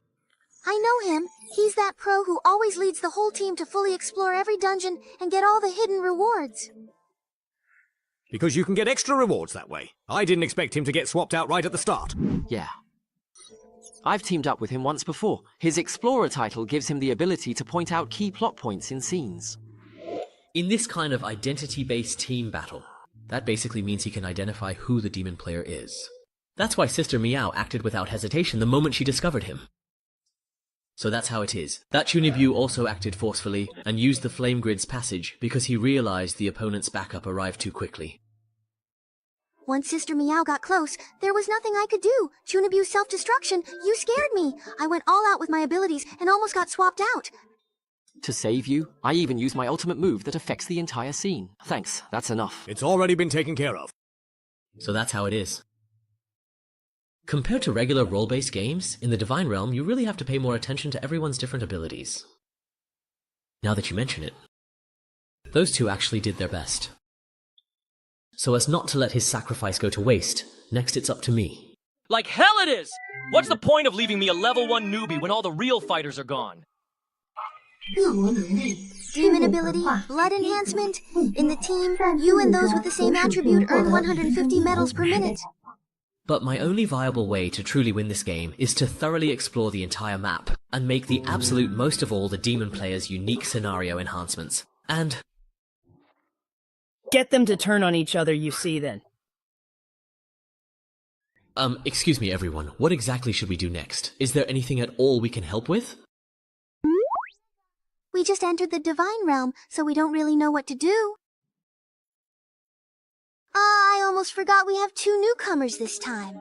I know him. He's that pro who always leads the whole team to fully explore every dungeon and get all the hidden rewards. Because you can get extra rewards that way. I didn't expect him to get swapped out right at the start. Yeah. I've teamed up with him once before. His Explorer title gives him the ability to point out key plot points in scenes. In this kind of identity-based team battle, that basically means he can identify who the demon player is. That's why Sister Meow acted without hesitation the moment she discovered him. So that's how it is. That Chunibu also acted forcefully and used the Flame Grid's passage because he realized the opponent's backup arrived too quickly. Once Sister Meow got close, there was nothing I could do. Chunibyu self-destruction, you scared me. I went all out with my abilities and almost got swapped out. To save you, I even used my ultimate move that affects the entire scene. Thanks, that's enough. It's already been taken care of. So that's how it is. Compared to regular role-based games, in the Divine Realm you really have to pay more attention to everyone's different abilities. Now that you mention it, those two actually did their best. So as not to let his sacrifice go to waste, next it's up to me. Like hell it is! What's the point of leaving me a level 1 newbie when all the real fighters are gone? Demon ability, blood enhancement. In the team, you and those with the same attribute earn 150 medals per minute. But my only viable way to truly win this game is to thoroughly explore the entire map, and make the absolute most of all the demon player's unique scenario enhancements. And get them to turn on each other, you see, then. Excuse me everyone, what exactly should we do next? Is there anything at all we can help with? We just entered the Divine Realm, so we don't really know what to do. I almost forgot we have 2 newcomers this time.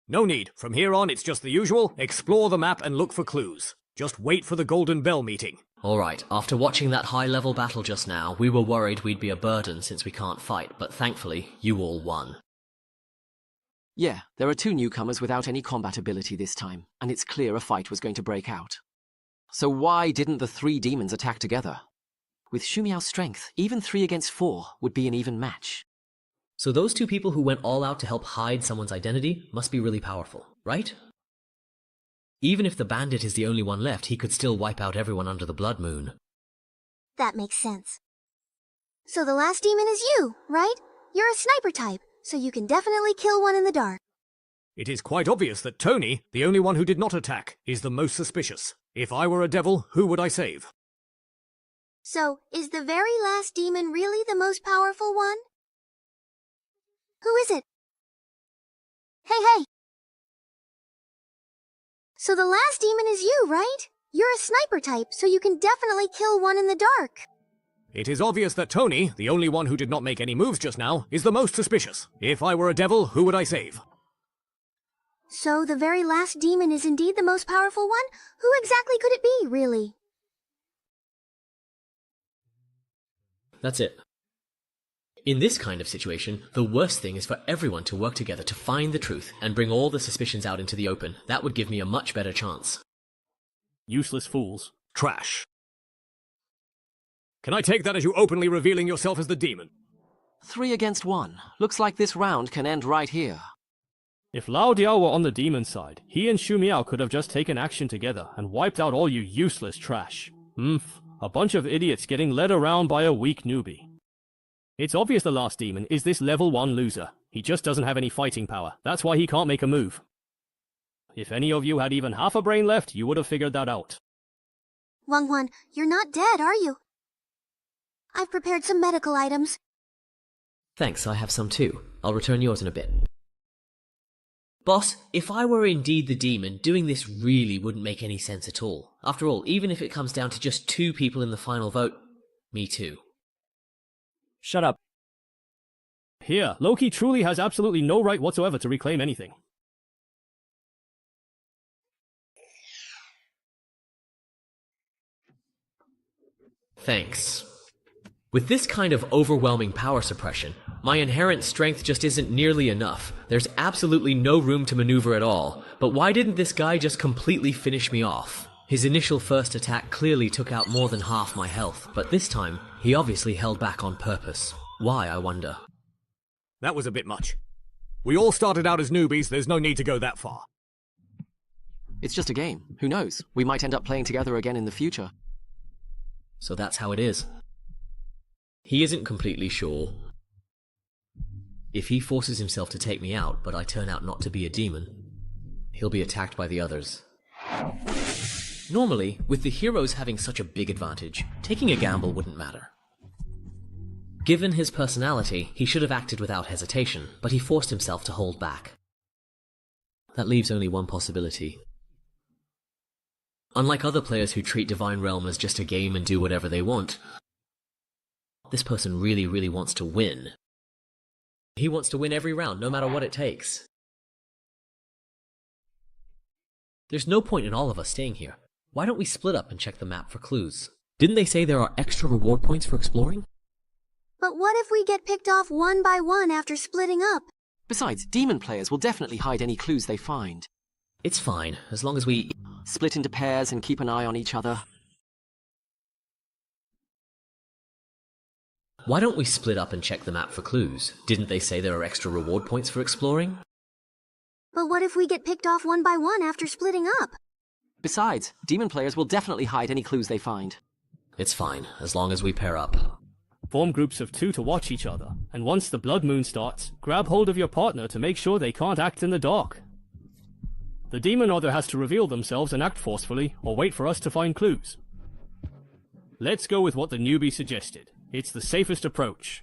No need. From here on, it's just the usual. Explore the map and look for clues. Just wait for the Golden Bell meeting. Alright, after watching that high-level battle just now, we were worried we'd be a burden since we can't fight, but thankfully, you all won. Yeah, there are 2 newcomers without any combat ability this time, and it's clear a fight was going to break out. So why didn't the 3 demons attack together? With Shumiao's strength, even 3 against 4 would be an even match. So those 2 people who went all out to help hide someone's identity must be really powerful, right? Even if the bandit is the only one left, he could still wipe out everyone under the Blood Moon. That makes sense. So the last demon is you, right? You're a sniper type, so you can definitely kill one in the dark. It is quite obvious that Tony, the only one who did not attack, is the most suspicious. If I were a devil, who would I save? So, is the very last demon really the most powerful one? Who is it? Hey! So the last demon is you, right? You're a sniper type, so you can definitely kill one in the dark. It is obvious that Tony, the only one who did not make any moves just now, is the most suspicious. If I were a devil, who would I save? So the very last demon is indeed the most powerful one? Who exactly could it be, really? That's it. In this kind of situation, the worst thing is for everyone to work together to find the truth and bring all the suspicions out into the open. That would give me a much better chance. Useless fools. Trash. Can I take that as you openly revealing yourself as the demon? 3 against 1. Looks like this round can end right here. If Lao Diao were on the demon side, he and Shu Miao could have just taken action together and wiped out all you useless trash. A bunch of idiots getting led around by a weak newbie. It's obvious the last demon is this level 1 loser. He just doesn't have any fighting power. That's why he can't make a move. If any of you had even half a brain left, you would have figured that out. Wang, you're not dead, are you? I've prepared some medical items. Thanks, I have some too. I'll return yours in a bit. Boss, if I were indeed the demon, doing this really wouldn't make any sense at all. After all, even if it comes down to just 2 people in the final vote, me too. Shut up. Here, Loki truly has absolutely no right whatsoever to reclaim anything. Thanks. With this kind of overwhelming power suppression, my inherent strength just isn't nearly enough. There's absolutely no room to maneuver at all. But why didn't this guy just completely finish me off? His initial first attack clearly took out more than half my health, but this time, he obviously held back on purpose. Why, I wonder? That was a bit much. We all started out as newbies, there's no need to go that far. It's just a game. Who knows? We might end up playing together again in the future. So that's how it is. He isn't completely sure. If he forces himself to take me out, but I turn out not to be a demon, he'll be attacked by the others. Normally, with the heroes having such a big advantage, taking a gamble wouldn't matter. Given his personality, he should have acted without hesitation, but he forced himself to hold back. That leaves only one possibility. Unlike other players who treat Divine Realm as just a game and do whatever they want, this person really wants to win. He wants to win every round, no matter what it takes. There's no point in all of us staying here. Why don't we split up and check the map for clues? Didn't they say there are extra reward points for exploring? But what if we get picked off one by one after splitting up? Besides, demon players will definitely hide any clues they find. It's fine, as long as we split into pairs and keep an eye on each other. Why don't we split up and check the map for clues? Didn't they say there are extra reward points for exploring? But what if we get picked off one by one after splitting up? Besides, demon players will definitely hide any clues they find. It's fine, as long as we pair up. Form groups of 2 to watch each other, and once the blood moon starts, grab hold of your partner to make sure they can't act in the dark. The demon either has to reveal themselves and act forcefully, or wait for us to find clues. Let's go with what the newbie suggested. It's the safest approach.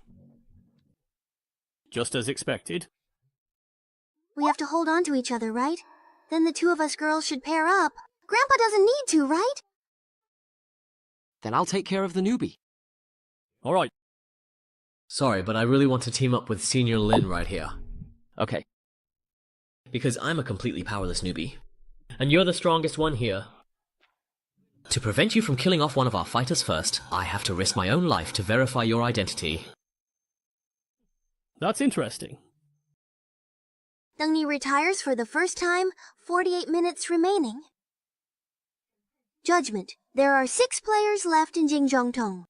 Just as expected. We have to hold on to each other, right? Then the two of us girls should pair up. Grandpa doesn't need to, right? Then I'll take care of the newbie. Alright. Sorry, but I really want to team up with Senior Lin right here. Okay. Because I'm a completely powerless newbie. And you're the strongest one here. To prevent you from killing off one of our fighters first, I have to risk my own life to verify your identity. That's interesting. Dengni retires for the first time, 48 minutes remaining. Judgment. There are 6 players left in Jingzhongtong.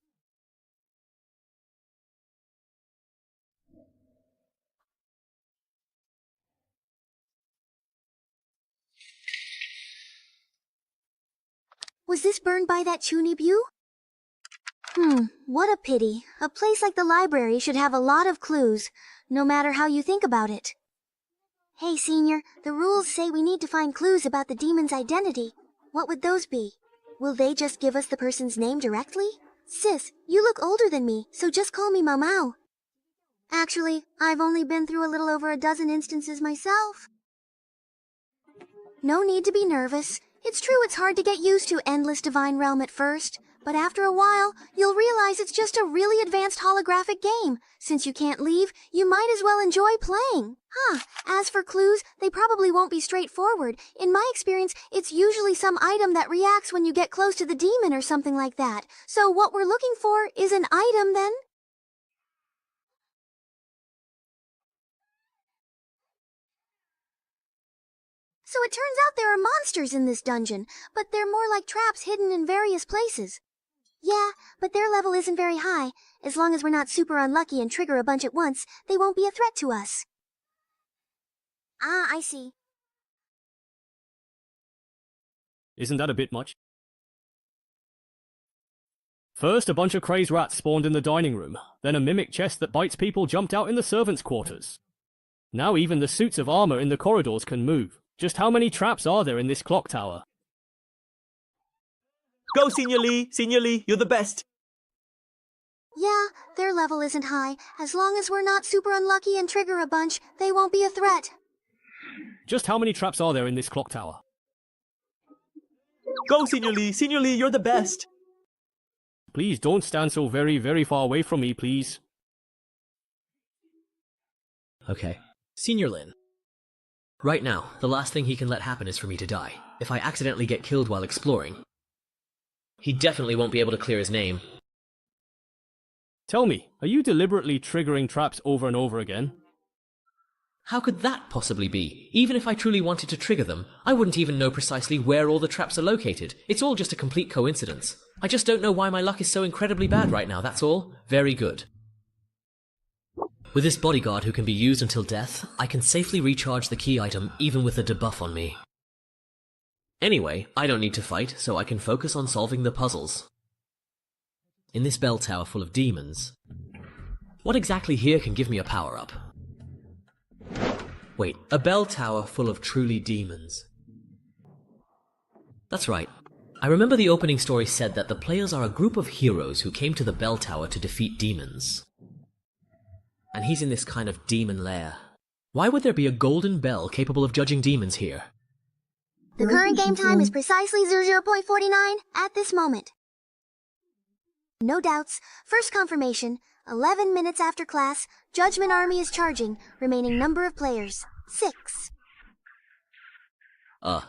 Was this burned by that Chunibu? What a pity. A place like the library should have a lot of clues, no matter how you think about it. Hey, Senior, the rules say we need to find clues about the demon's identity. What would those be? Will they just give us the person's name directly? Sis, you look older than me, so just call me Mau. Actually, I've only been through a little over a dozen instances myself. No need to be nervous. It's true it's hard to get used to Endless Divine Realm at first, but after a while, you'll realize it's just a really advanced holographic game. Since you can't leave, you might as well enjoy playing. As for clues, they probably won't be straightforward. In my experience, it's usually some item that reacts when you get close to the demon or something like that. So what we're looking for is an item then? So it turns out there are monsters in this dungeon, but they're more like traps hidden in various places. Yeah, but their level isn't very high. As long as we're not super unlucky and trigger a bunch at once, they won't be a threat to us. I see. Isn't that a bit much? First, a bunch of crazed rats spawned in the dining room. Then a mimic chest that bites people jumped out in the servants' quarters. Now even the suits of armor in the corridors can move. Just how many traps are there in this clock tower? Go, Senior Lee! Senior Lee, you're the best! Yeah, their level isn't high. As long as we're not super unlucky and trigger a bunch, they won't be a threat. Just how many traps are there in this clock tower? Go, Senior Lee! Senior Lee, you're the best! Please don't stand so very, very far away from me, please. Okay. Senior Lin. Right now, the last thing he can let happen is for me to die. If I accidentally get killed while exploring, he definitely won't be able to clear his name. Tell me, are you deliberately triggering traps over and over again? How could that possibly be? Even if I truly wanted to trigger them, I wouldn't even know precisely where all the traps are located. It's all just a complete coincidence. I just don't know why my luck is so incredibly bad right now, that's all. Very good. With this bodyguard who can be used until death, I can safely recharge the key item even with a debuff on me. Anyway, I don't need to fight, so I can focus on solving the puzzles. In this bell tower full of demons, what exactly here can give me a power-up? Wait, a bell tower full of truly demons. That's right. I remember the opening story said that the players are a group of heroes who came to the bell tower to defeat demons. And he's in this kind of demon lair. Why would there be a golden bell capable of judging demons here? The current game time is precisely 00.49 at this moment. No doubts. First confirmation. 11 minutes after class, Judgment Army is charging. Remaining number of players, 6.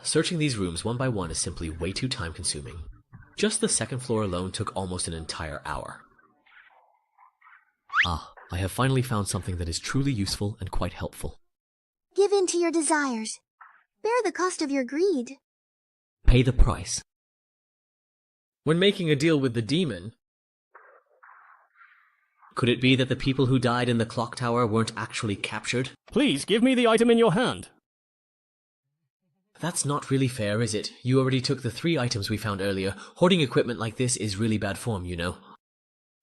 Searching these rooms one by one is simply way too time-consuming. Just the second floor alone took almost an entire hour. I have finally found something that is truly useful and quite helpful. Give in to your desires. Bear the cost of your greed. Pay the price. When making a deal with the demon, could it be that the people who died in the clock tower weren't actually captured? Please give me the item in your hand. That's not really fair, is it? You already took the 3 items we found earlier. Hoarding equipment like this is really bad form, you know.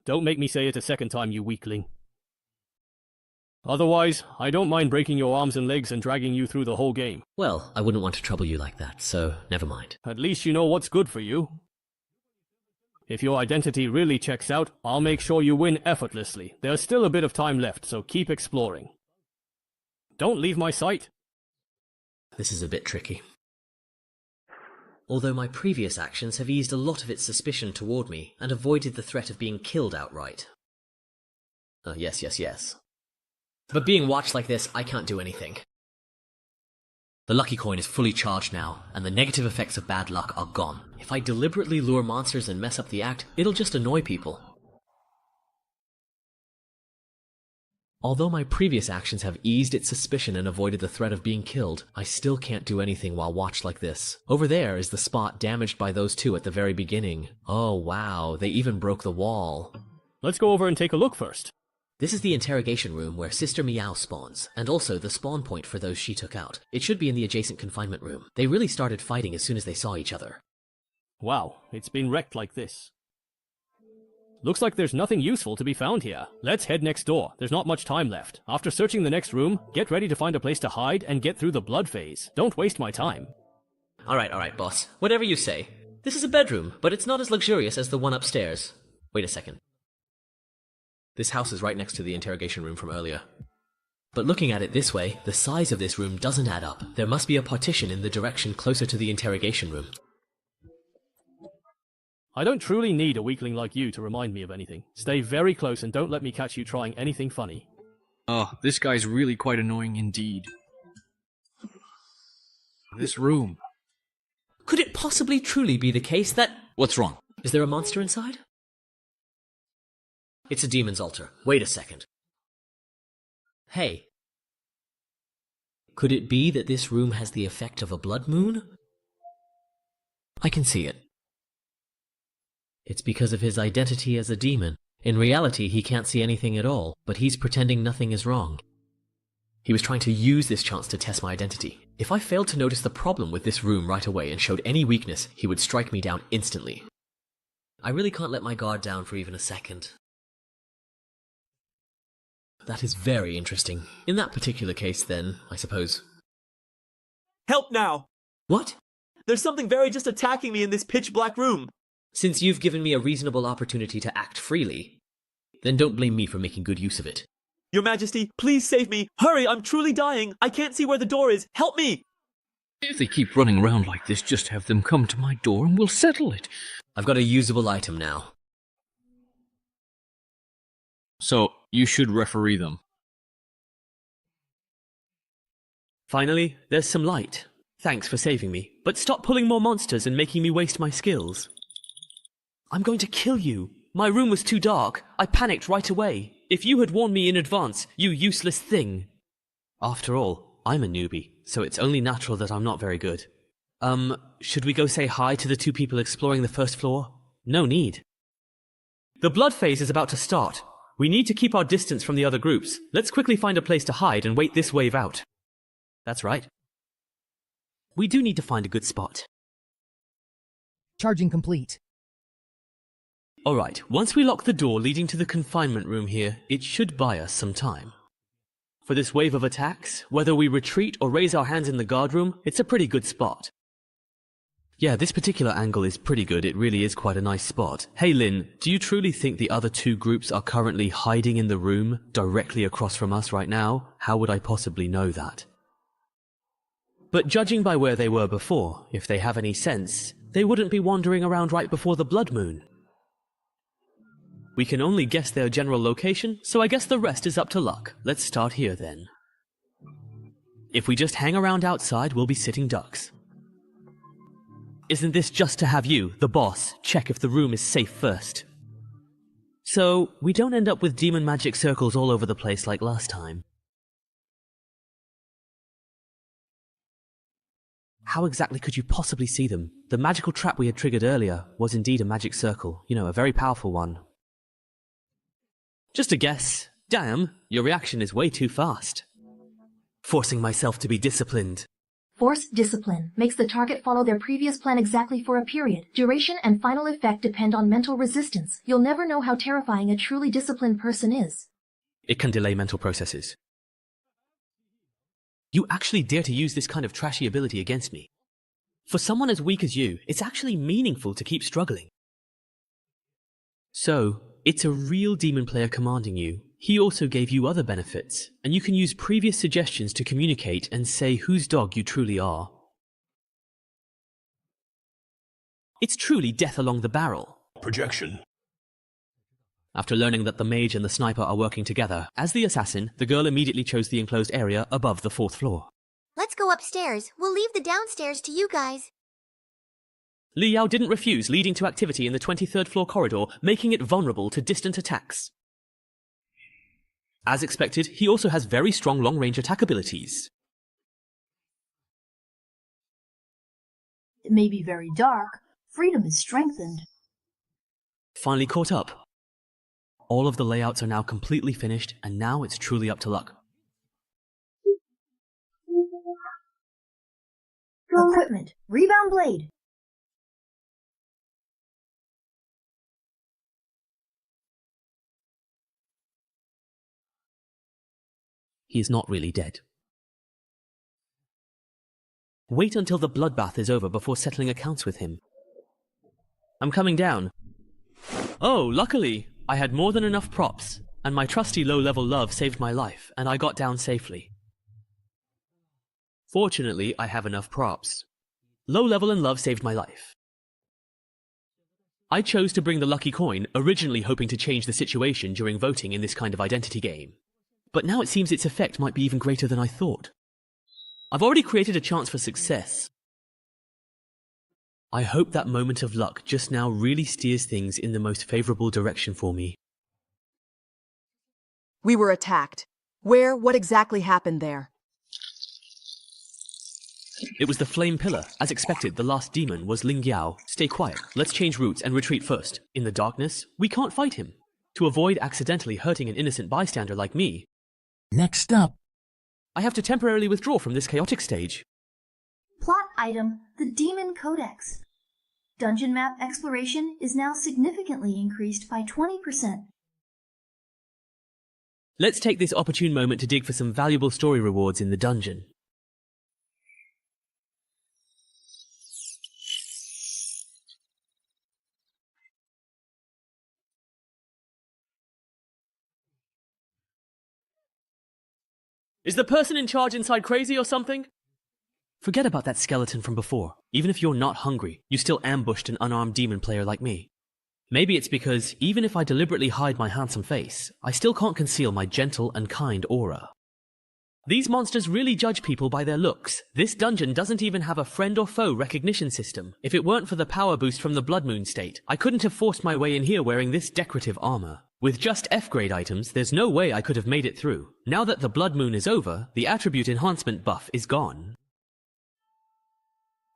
Don't make me say it a second time, you weakling. Otherwise, I don't mind breaking your arms and legs and dragging you through the whole game. Well, I wouldn't want to trouble you like that, so never mind. At least you know what's good for you. If your identity really checks out, I'll make sure you win effortlessly. There's still a bit of time left, so keep exploring. Don't leave my sight. This is a bit tricky. Although my previous actions have eased a lot of its suspicion toward me and avoided the threat of being killed outright. Yes. But being watched like this, I can't do anything. The lucky coin is fully charged now, and the negative effects of bad luck are gone. If I deliberately lure monsters and mess up the act, it'll just annoy people. Although my previous actions have eased its suspicion and avoided the threat of being killed, I still can't do anything while watched like this. Over there is the spot damaged by those 2 at the very beginning. Oh wow, they even broke the wall. Let's go over and take a look first. This is the interrogation room where Sister Meow spawns, and also the spawn point for those she took out. It should be in the adjacent confinement room. They really started fighting as soon as they saw each other. Wow, it's been wrecked like this. Looks like there's nothing useful to be found here. Let's head next door. There's not much time left. After searching the next room, get ready to find a place to hide and get through the blood phase. Don't waste my time. Alright, boss. Whatever you say. This is a bedroom, but it's not as luxurious as the one upstairs. Wait a second. This house is right next to the interrogation room from earlier. But looking at it this way, the size of this room doesn't add up. There must be a partition in the direction closer to the interrogation room. I don't truly need a weakling like you to remind me of anything. Stay very close and don't let me catch you trying anything funny. Oh, this guy's really quite annoying indeed. This room. Could it possibly truly be the case that... What's wrong? Is there a monster inside? It's a demon's altar. Wait a second. Hey. Could it be that this room has the effect of a blood moon? I can see it. It's because of his identity as a demon. In reality, he can't see anything at all, but he's pretending nothing is wrong. He was trying to use this chance to test my identity. If I failed to notice the problem with this room right away and showed any weakness, he would strike me down instantly. I really can't let my guard down for even a second. That is very interesting. In that particular case, then, I suppose. Help now! What? There's something very just attacking me in this pitch-black room. Since you've given me a reasonable opportunity to act freely, then don't blame me for making good use of it. Your Majesty, please save me! Hurry, I'm truly dying! I can't see where the door is! Help me! If they keep running around like this, just have them come to my door and we'll settle it. I've got a usable item now. So, you should referee them. Finally, there's some light. Thanks for saving me, but stop pulling more monsters and making me waste my skills. I'm going to kill you. My room was too dark. I panicked right away. If you had warned me in advance, you useless thing. After all, I'm a newbie, so it's only natural that I'm not very good. Should we go say hi to the 2 people exploring the first floor? No need. The blood phase is about to start. We need to keep our distance from the other groups. Let's quickly find a place to hide and wait this wave out. That's right. We do need to find a good spot. Charging complete. Alright, once we lock the door leading to the confinement room here, it should buy us some time. For this wave of attacks, whether we retreat or raise our hands in the guard room, it's a pretty good spot. Yeah, this particular angle is pretty good. It really is quite a nice spot. Hey Lynn, do you truly think the other 2 groups are currently hiding in the room directly across from us right now? How would I possibly know that? But judging by where they were before, if they have any sense, they wouldn't be wandering around right before the blood moon. We can only guess their general location, so I guess the rest is up to luck. Let's start here then. If we just hang around outside, we'll be sitting ducks. Isn't this just to have you, the boss, check if the room is safe first? So, we don't end up with demon magic circles all over the place like last time. How exactly could you possibly see them? The magical trap we had triggered earlier was indeed a magic circle. You know, a very powerful one. Just a guess. Damn, your reaction is way too fast. Forcing myself to be disciplined. Forced discipline makes the target follow their previous plan exactly for a period. Duration and final effect depend on mental resistance. You'll never know how terrifying a truly disciplined person is. It can delay mental processes. You actually dare to use this kind of trashy ability against me. For someone as weak as you, it's actually meaningful to keep struggling. So, it's a real demon player commanding you. He also gave you other benefits, and you can use previous suggestions to communicate and say whose dog you truly are. It's truly death along the barrel. Projection. After learning that the mage and the sniper are working together, as the assassin, the girl immediately chose the enclosed area above the 4th floor. Let's go upstairs. We'll leave the downstairs to you guys. Li Yao didn't refuse, leading to activity in the 23rd floor corridor, making it vulnerable to distant attacks. As expected, he also has very strong long-range attack abilities. It may be very dark. Freedom is strengthened. Finally caught up. All of the layouts are now completely finished, and now it's truly up to luck. Equipment. Rebound blade. He is not really dead. Wait until the bloodbath is over before settling accounts with him. I'm coming down. Oh, luckily, I had more than enough props, and my trusty low-level love saved my life, and I got down safely. Fortunately, I have enough props. Low-level and love saved my life. I chose to bring the lucky coin, originally hoping to change the situation during voting in this kind of identity game. But now it seems its effect might be even greater than I thought. I've already created a chance for success. I hope that moment of luck just now really steers things in the most favorable direction for me. We were attacked. Where? What exactly happened there? It was the flame pillar. As expected, the last demon was Ling Yao. Stay quiet. Let's change routes and retreat first. In the darkness, we can't fight him. To avoid accidentally hurting an innocent bystander like me, Next up, I have to temporarily withdraw from this chaotic stage. Plot item, the Demon Codex. Dungeon map exploration is now significantly increased by 20%. Let's take this opportune moment to dig for some valuable story rewards in the dungeon. Is the person in charge inside crazy or something? Forget about that skeleton from before. Even if you're not hungry, you still ambushed an unarmed demon player like me. Maybe it's because, even if I deliberately hide my handsome face, I still can't conceal my gentle and kind aura. These monsters really judge people by their looks. This dungeon doesn't even have a friend or foe recognition system. If it weren't for the power boost from the Blood Moon state, I couldn't have forced my way in here wearing this decorative armor. With just F-grade items, there's no way I could have made it through. Now that the Blood Moon is over, the attribute enhancement buff is gone.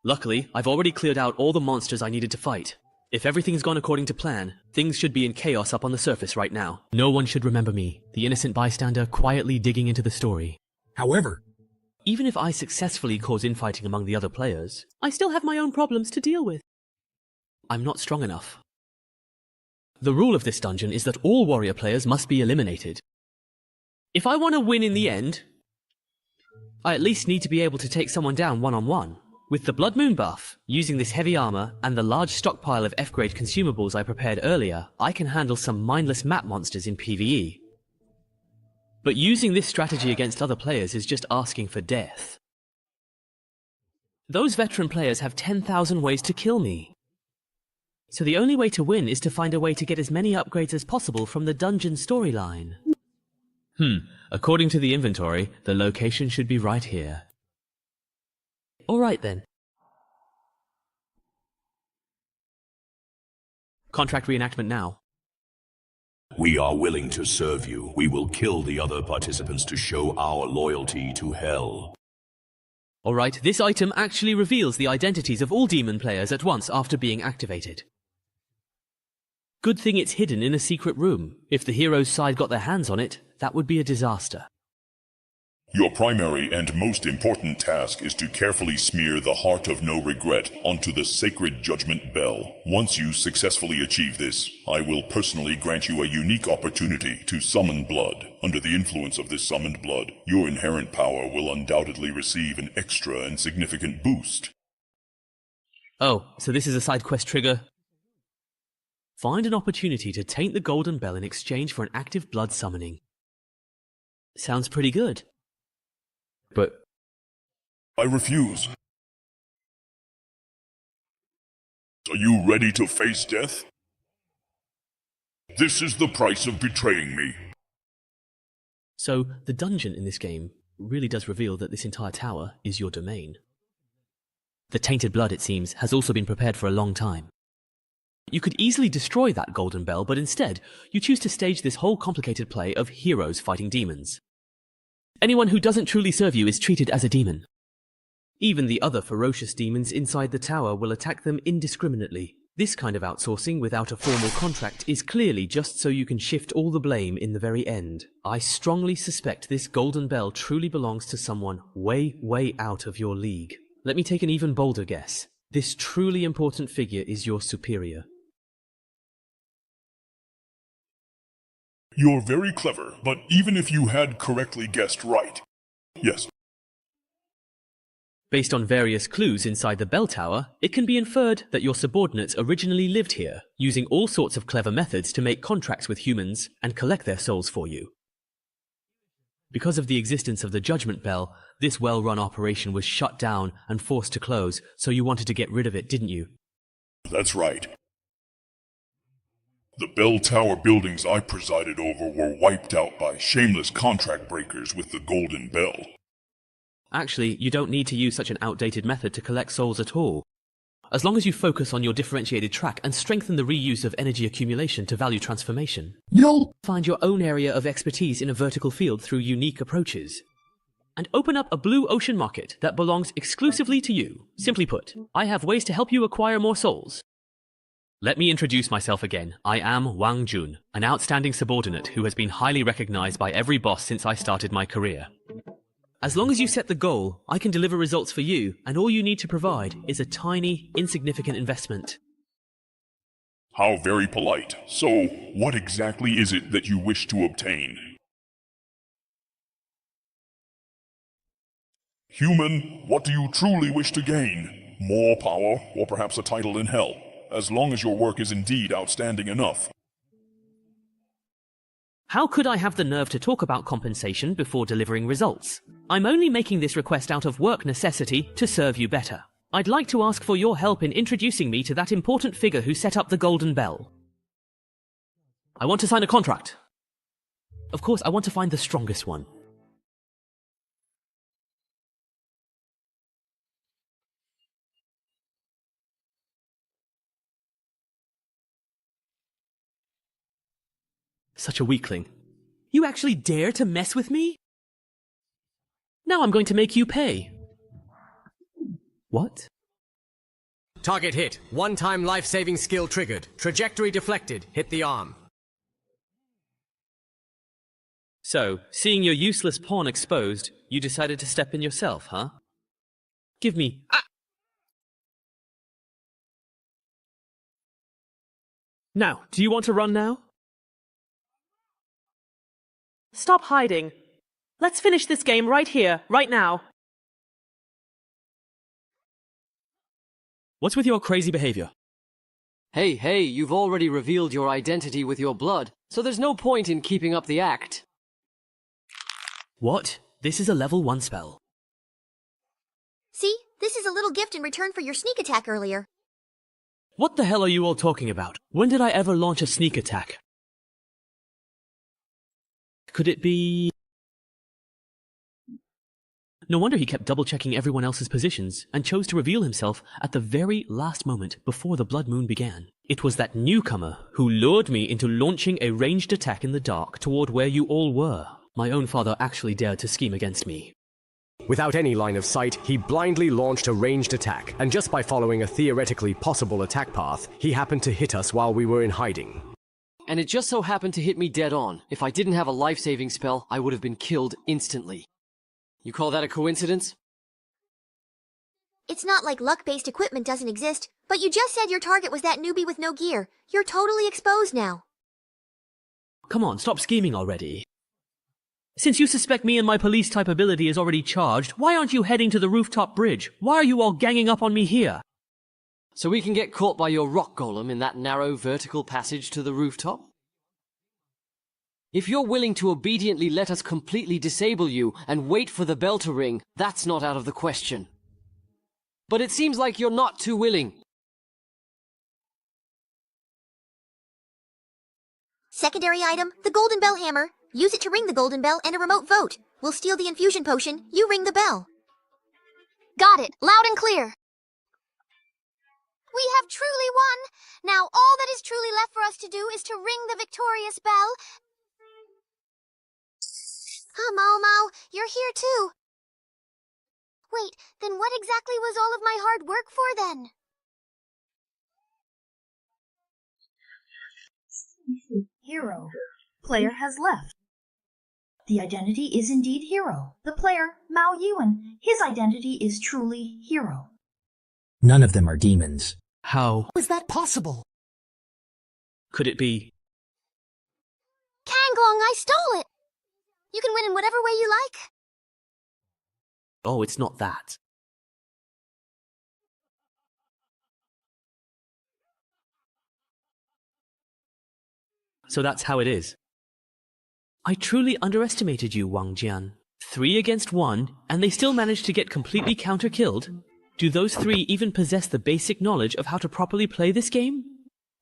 Luckily, I've already cleared out all the monsters I needed to fight. If everything's gone according to plan, things should be in chaos up on the surface right now. No one should remember me, the innocent bystander quietly digging into the story. However, even if I successfully cause infighting among the other players, I still have my own problems to deal with. I'm not strong enough. The rule of this dungeon is that all warrior players must be eliminated. If I want to win in the end, I at least need to be able to take someone down one-on-one. With the Blood Moon buff, using this heavy armor, and the large stockpile of F-grade consumables I prepared earlier, I can handle some mindless map monsters in PvE. But using this strategy against other players is just asking for death. Those veteran players have 10,000 ways to kill me. So the only way to win is to find a way to get as many upgrades as possible from the dungeon storyline. According to the inventory, the location should be right here. Alright then. Contract reenactment now. We are willing to serve you. We will kill the other participants to show our loyalty to Hell. Alright, this item actually reveals the identities of all demon players at once after being activated. Good thing it's hidden in a secret room. If the hero's side got their hands on it, that would be a disaster. Your primary and most important task is to carefully smear the Heart of No Regret onto the sacred Judgment Bell. Once you successfully achieve this, I will personally grant you a unique opportunity to summon blood. Under the influence of this summoned blood, your inherent power will undoubtedly receive an extra and significant boost. Oh, so this is a side quest trigger? Find an opportunity to taint the Golden Bell in exchange for an active blood summoning. Sounds pretty good. But I refuse. Are you ready to face death? This is the price of betraying me. So, the dungeon in this game really does reveal that this entire tower is your domain. The tainted blood, it seems, has also been prepared for a long time. You could easily destroy that Golden Bell, but instead, you choose to stage this whole complicated play of heroes fighting demons. Anyone who doesn't truly serve you is treated as a demon. Even the other ferocious demons inside the tower will attack them indiscriminately. This kind of outsourcing without a formal contract is clearly just so you can shift all the blame in the very end. I strongly suspect this Golden Bell truly belongs to someone way, way out of your league. Let me take an even bolder guess. This truly important figure is your superior. You're very clever, but even if you had correctly guessed right. Yes. Based on various clues inside the bell tower, it can be inferred that your subordinates originally lived here, using all sorts of clever methods to make contracts with humans and collect their souls for you. Because of the existence of the Judgment Bell, this well-run operation was shut down and forced to close, so you wanted to get rid of it, didn't you? That's right. The bell tower buildings I presided over were wiped out by shameless contract breakers with the Golden Bell. Actually, you don't need to use such an outdated method to collect souls at all. As long as you focus on your differentiated track and strengthen the reuse of energy accumulation to value transformation. Find your own area of expertise in a vertical field through unique approaches. And open up a blue ocean market that belongs exclusively to you. Simply put, I have ways to help you acquire more souls. Let me introduce myself again. I am Wang Jun, an outstanding subordinate who has been highly recognized by every boss since I started my career. As long as you set the goal, I can deliver results for you, and all you need to provide is a tiny, insignificant investment. How very polite. So, what exactly is it that you wish to obtain? Human, what do you truly wish to gain? More power, or perhaps a title in Hell, as long as your work is indeed outstanding enough. How could I have the nerve to talk about compensation before delivering results? I'm only making this request out of work necessity to serve you better. I'd like to ask for your help in introducing me to that important figure who set up the Golden Bell. I want to sign a contract. Of course, I want to find the strongest one. Such a weakling. You actually dare to mess with me? Now I'm going to make you pay. What? Target hit. One-time life-saving skill triggered. Trajectory deflected. Hit the arm. So, seeing your useless pawn exposed, you decided to step in yourself, huh? Give me... Now, do you want to run now? Stop hiding. Let's finish this game right here, right now. What's with your crazy behavior? Hey, you've already revealed your identity with your blood, so there's no point in keeping up the act. What? This is a level 1 spell. See? This is a little gift in return for your sneak attack earlier. What the hell are you all talking about? When did I ever launch a sneak attack? Could it be... No wonder he kept double-checking everyone else's positions and chose to reveal himself at the very last moment before the blood moon began. It was that newcomer who lured me into launching a ranged attack in the dark toward where you all were. My own father actually dared to scheme against me. Without any line of sight, he blindly launched a ranged attack, and just by following a theoretically possible attack path, he happened to hit us while we were in hiding. And it just so happened to hit me dead on. If I didn't have a life-saving spell, I would have been killed instantly. You call that a coincidence? It's not like luck-based equipment doesn't exist, but you just said your target was that newbie with no gear. You're totally exposed now. Come on, stop scheming already. Since you suspect me and my police-type ability is already charged, why aren't you heading to the rooftop bridge? Why are you all ganging up on me here? So we can get caught by your rock golem in that narrow vertical passage to the rooftop? If you're willing to obediently let us completely disable you and wait for the bell to ring, that's not out of the question. But it seems like you're not too willing. Secondary item, the golden bell hammer. Use it to ring the golden bell and a remote vote. We'll steal the infusion potion, you ring the bell. Got it, loud and clear. We have truly won. Now all that is truly left for us to do is to ring the victorious bell. Mau, you're here too. Wait, then what exactly was all of my hard work for then? Hero. Player has left. The identity is indeed Hero. The player, Mao Yuan, his identity is truly Hero. None of them are demons. How is that possible? Could it be? Kanglong, I stole it! You can win in whatever way you like. Oh, it's not that. So that's how it is. I truly underestimated you, Wang Jian. 3 against 1, and they still managed to get completely counter-killed? Do those 3 even possess the basic knowledge of how to properly play this game?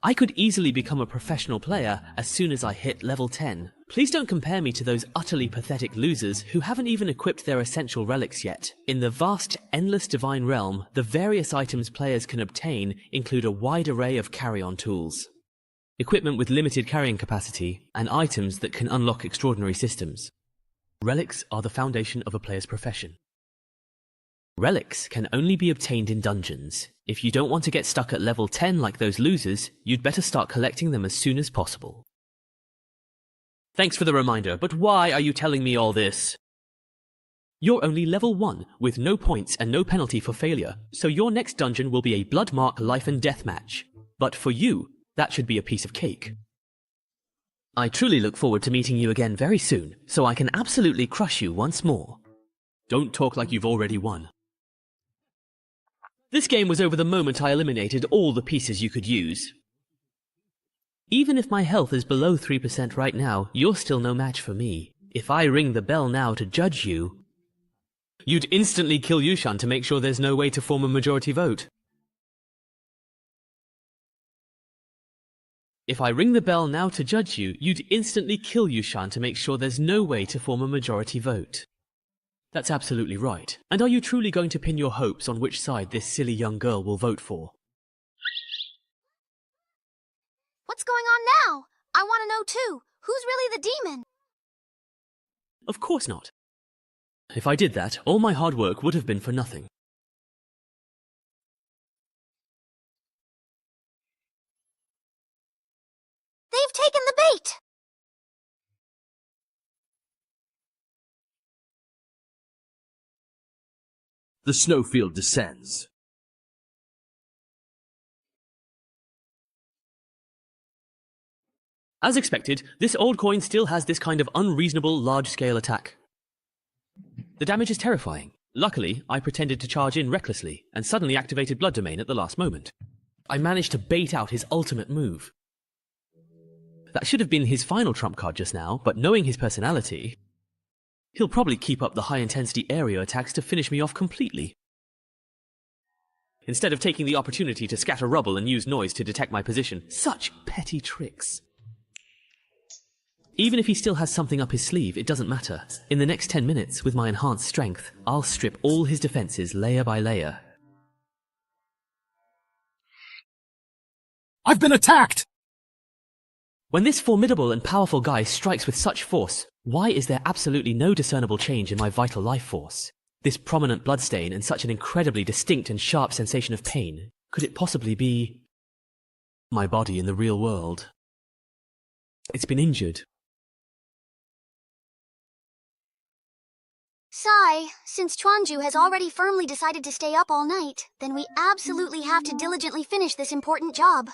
I could easily become a professional player as soon as I hit level 10. Please don't compare me to those utterly pathetic losers who haven't even equipped their essential relics yet. In the vast, endless divine realm, the various items players can obtain include a wide array of carry-on tools, equipment with limited carrying capacity, and items that can unlock extraordinary systems. Relics are the foundation of a player's profession. Relics can only be obtained in dungeons. If you don't want to get stuck at level 10 like those losers, you'd better start collecting them as soon as possible. Thanks for the reminder, but why are you telling me all this? You're only level 1, with no points and no penalty for failure, so your next dungeon will be a Bloodmark life and death match. But for you, that should be a piece of cake. I truly look forward to meeting you again very soon, so I can absolutely crush you once more. Don't talk like you've already won. This game was over the moment I eliminated all the pieces you could use. Even if my health is below 3% right now, you're still no match for me. If I ring the bell now to judge you, you'd instantly kill Yushan to make sure there's no way to form a majority vote. If I ring the bell now to judge you, you'd instantly kill Yushan to make sure there's no way to form a majority vote. That's absolutely right. And are you truly going to pin your hopes on which side this silly young girl will vote for? What's going on now? I want to know too. Who's really the demon? Of course not. If I did that, all my hard work would have been for nothing. They've taken the bait! The snowfield descends. As expected, this old coin still has this kind of unreasonable large-scale attack. The damage is terrifying. Luckily, I pretended to charge in recklessly, and suddenly activated Blood Domain at the last moment. I managed to bait out his ultimate move. That should have been his final trump card just now, but knowing his personality, he'll probably keep up the high-intensity area attacks to finish me off completely. instead of taking the opportunity to scatter rubble and use noise to detect my position. Such petty tricks. Even if he still has something up his sleeve, it doesn't matter. In the next 10 minutes, with my enhanced strength, I'll strip all his defenses layer by layer. I've been attacked! When this formidable and powerful guy strikes with such force, why is there absolutely no discernible change in my vital life force? This prominent bloodstain and such an incredibly distinct and sharp sensation of pain, could it possibly be my body in the real world? It's been injured. Sai, since Chuanju has already firmly decided to stay up all night, then we absolutely have to diligently finish this important job.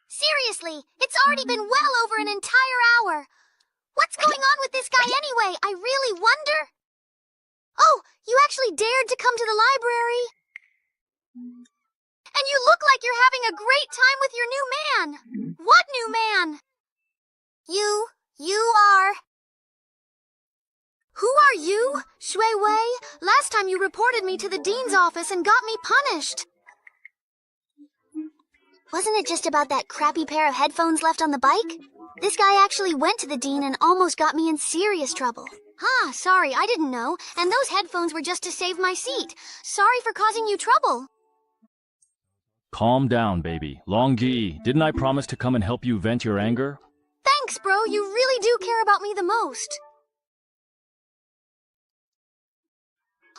Seriously, it's already been well over an entire hour. What's going on with this guy anyway? I really wonder. Oh, you actually dared to come to the library. And you look like you're having a great time with your new man. What new man? You are... Who are you? Shui Wei? Last time you reported me to the dean's office and got me punished. Wasn't it just about that crappy pair of headphones left on the bike? This guy actually went to the dean and almost got me in serious trouble. Ah, sorry, I didn't know. And those headphones were just to save my seat. Sorry for causing you trouble. Calm down, baby. Longji, didn't I promise to come and help you vent your anger? Thanks, bro. You really do care about me the most.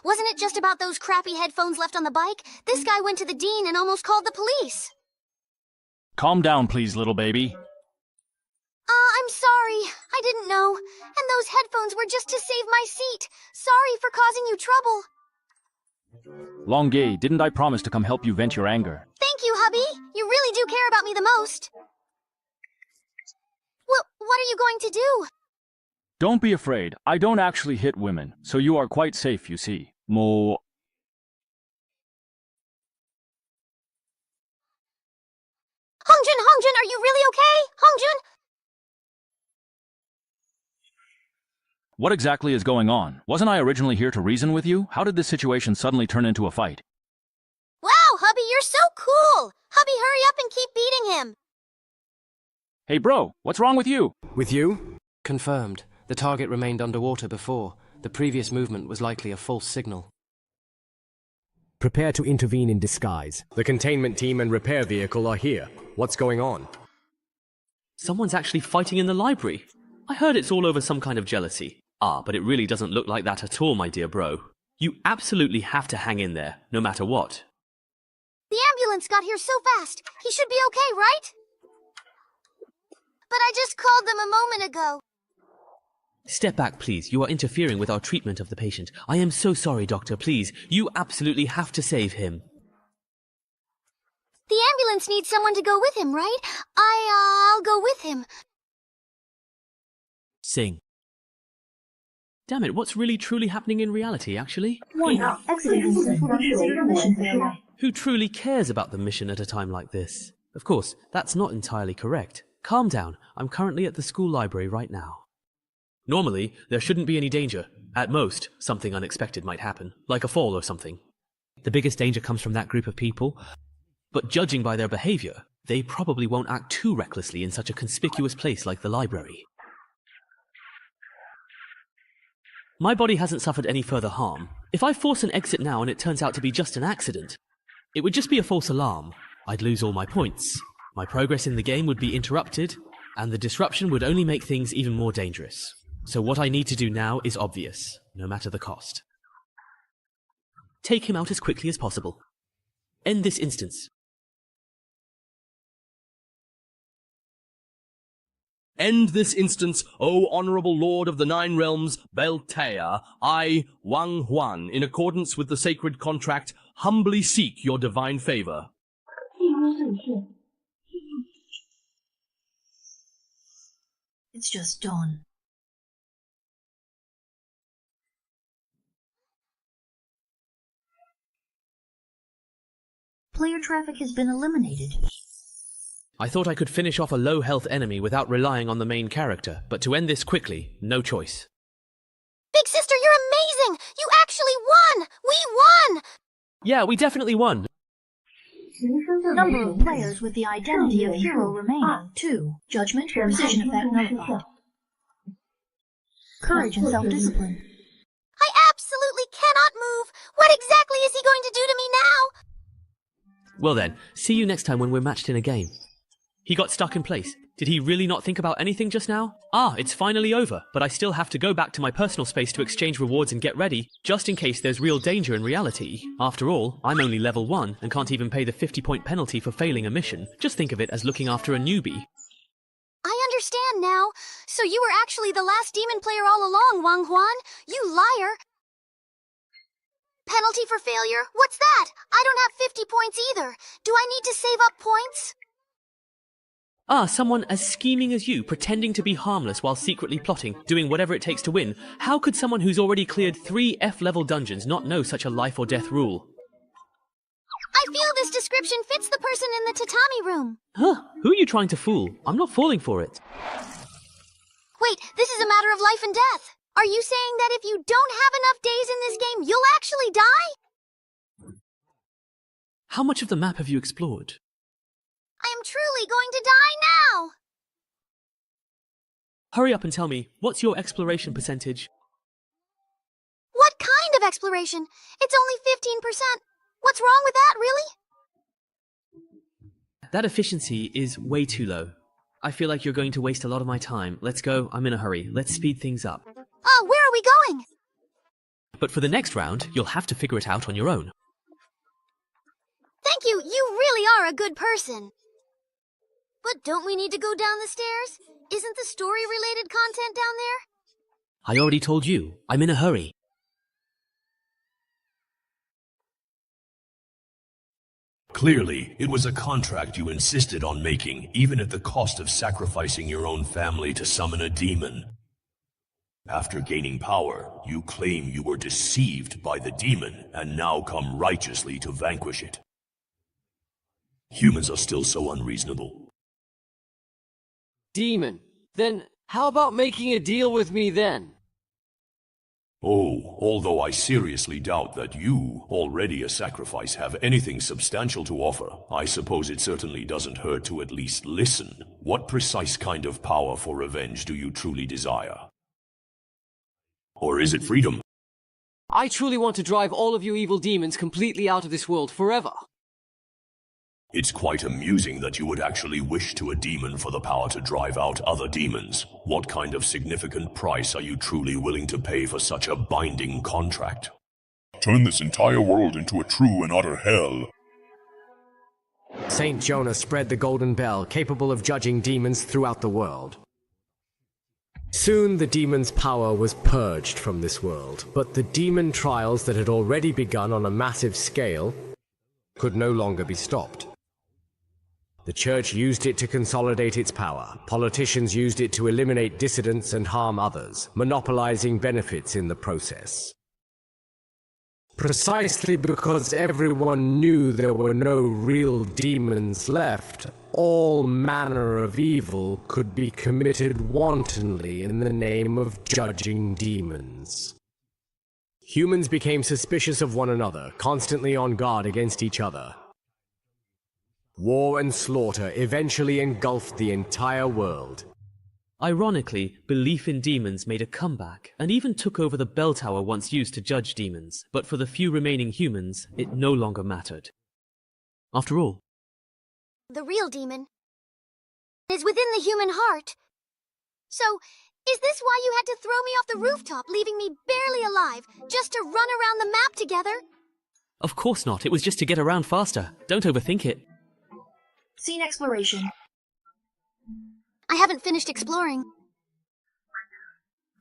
Wasn't it just about those crappy headphones left on the bike? This guy went to the dean and almost called the police. Calm down, please, little baby. I'm sorry. I didn't know. And those headphones were just to save my seat. Sorry for causing you trouble. Longji, didn't I promise to come help you vent your anger? Thank you, hubby. You really do care about me the most. What are you going to do? Don't be afraid. I don't actually hit women, so you are quite safe, you see. Hongjun, are you really okay? Hongjun? What exactly is going on? Wasn't I originally here to reason with you? How did this situation suddenly turn into a fight? Wow, hubby, you're so cool! Hubby, hurry up and keep beating him! Hey bro, what's wrong with you? With you? Confirmed. The target remained underwater before. The previous movement was likely a false signal. Prepare to intervene in disguise. The containment team and repair vehicle are here. What's going on? Someone's actually fighting in the library. I heard it's all over some kind of jealousy. Ah, but it really doesn't look like that at all, my dear bro. You absolutely have to hang in there, no matter what. The ambulance got here so fast. He should be okay, right? But I just called them a moment ago. Step back, please. You are interfering with our treatment of the patient. I am so sorry, doctor. Please, you absolutely have to save him. The ambulance needs someone to go with him, right? I'll go with him. Sing. Damn it, what's really truly happening in reality, actually? Who truly cares about the mission at a time like this? Of course, that's not entirely correct. Calm down. I'm currently at the school library right now. Normally, there shouldn't be any danger. At most, something unexpected might happen, like a fall or something. The biggest danger comes from that group of people, but judging by their behavior, they probably won't act too recklessly in such a conspicuous place like the library. My body hasn't suffered any further harm. If I force an exit now and it turns out to be just an accident, it would just be a false alarm. I'd lose all my points. My progress in the game would be interrupted, and the disruption would only make things even more dangerous. So what I need to do now is obvious, no matter the cost. Take him out as quickly as possible. End this instance. End this instance, O Honorable Lord of the Nine Realms, Beltea, I, Wang Huan, in accordance with the sacred contract, humbly seek your divine favor. It's just dawn. Player traffic has been eliminated. I thought I could finish off a low-health enemy without relying on the main character, but to end this quickly, no choice. Big sister, you're amazing! You actually won! We won! Yeah, we definitely won. Number of players with the identity of hero remaining, 2. Judgment, precision effect nullified. Courage and self-discipline. I absolutely cannot move! What exactly is he going to do to me now? Well then, see you next time when we're matched in a game. He got stuck in place. Did he really not think about anything just now? Ah, it's finally over, but I still have to go back to my personal space to exchange rewards and get ready, just in case there's real danger in reality. After all, I'm only level 1 and can't even pay the 50-point penalty for failing a mission. Just think of it as looking after a newbie. I understand now. So you were actually the last demon player all along, Wang Huan. You liar. Penalty for failure? What's that? I don't have 50 points either. Do I need to save up points? Ah, someone as scheming as you, pretending to be harmless while secretly plotting, doing whatever it takes to win. How could someone who's already cleared 3 F-level dungeons not know such a life or death rule? I feel this description fits the person in the tatami room. Huh? Who are you trying to fool? I'm not falling for it. Wait, this is a matter of life and death. Are you saying that if you don't have enough days in this game, you'll actually die? How much of the map have you explored? I am truly going to die now! Hurry up and tell me, what's your exploration percentage? What kind of exploration? It's only 15%. What's wrong with that, really? That efficiency is way too low. I feel like you're going to waste a lot of my time. Let's go, I'm in a hurry. Let's speed things up. Oh, where are we going? But for the next round, you'll have to figure it out on your own. Thank you, you really are a good person. But don't we need to go down the stairs? Isn't the story-related content down there? I already told you, I'm in a hurry. Clearly, it was a contract you insisted on making, even at the cost of sacrificing your own family to summon a demon. After gaining power, you claim you were deceived by the demon and now come righteously to vanquish it. Humans are still so unreasonable. Demon. Then how about making a deal with me then? Oh, although I seriously doubt that you, already a sacrifice, have anything substantial to offer, I suppose it certainly doesn't hurt to at least listen. What precise kind of power for revenge do you truly desire? Or is it freedom? I truly want to drive all of you evil demons completely out of this world forever. It's quite amusing that you would actually wish to a demon for the power to drive out other demons. What kind of significant price are you truly willing to pay for such a binding contract? Turn this entire world into a true and utter hell. Saint Jonah spread the golden bell, capable of judging demons throughout the world. Soon the demon's power was purged from this world, but the demon trials that had already begun on a massive scale could no longer be stopped. The church used it to consolidate its power. Politicians used it to eliminate dissidents and harm others, monopolizing benefits in the process. Precisely because everyone knew there were no real demons left, all manner of evil could be committed wantonly in the name of judging demons. Humans became suspicious of one another, constantly on guard against each other. War and slaughter eventually engulfed the entire world. Ironically, belief in demons made a comeback, and even took over the bell tower once used to judge demons, but for the few remaining humans, it no longer mattered. After all, the real demon is within the human heart. So, is this why you had to throw me off the rooftop, leaving me barely alive, just to run around the map together? Of course not, it was just to get around faster. Don't overthink it. Scene exploration. I haven't finished exploring.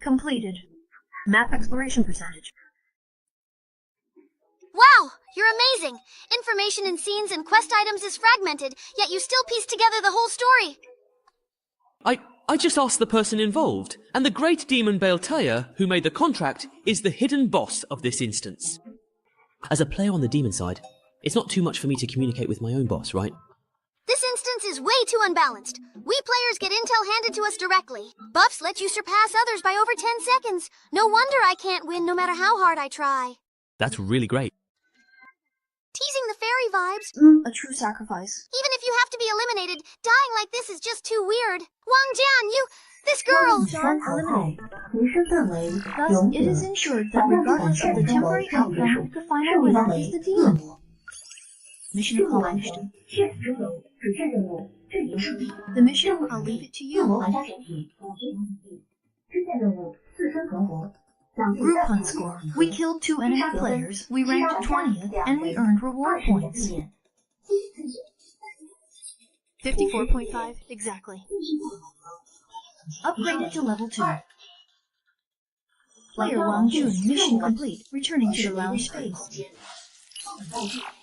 Completed. Map exploration percentage. Wow! You're amazing! Information in scenes and quest items is fragmented, yet you still piece together the whole story. I just asked the person involved, and the great demon Baeltea, who made the contract, is the hidden boss of this instance. As a player on the demon side, it's not too much for me to communicate with my own boss, right? This instance is is way too unbalanced. We players get intel handed to us directly. Buffs let you surpass others by over 10 seconds. No wonder I can't win no matter how hard I try. That's really great. Teasing the fairy vibes. A true sacrifice. Even if you have to be eliminated, dying like this is just too weird. Wang Jian, this girl! Eliminate. Thus, it is ensured that regardless of the temporary outcome, the final winner is the demon. Mission accomplished. The mission, I'll leave it to you. Group hunt score. We killed 2 enemy players, we ranked 20th, and we earned reward points. 54.5, exactly. Upgraded to level 2. Player Wang Jun, mission complete, returning to the lounge space.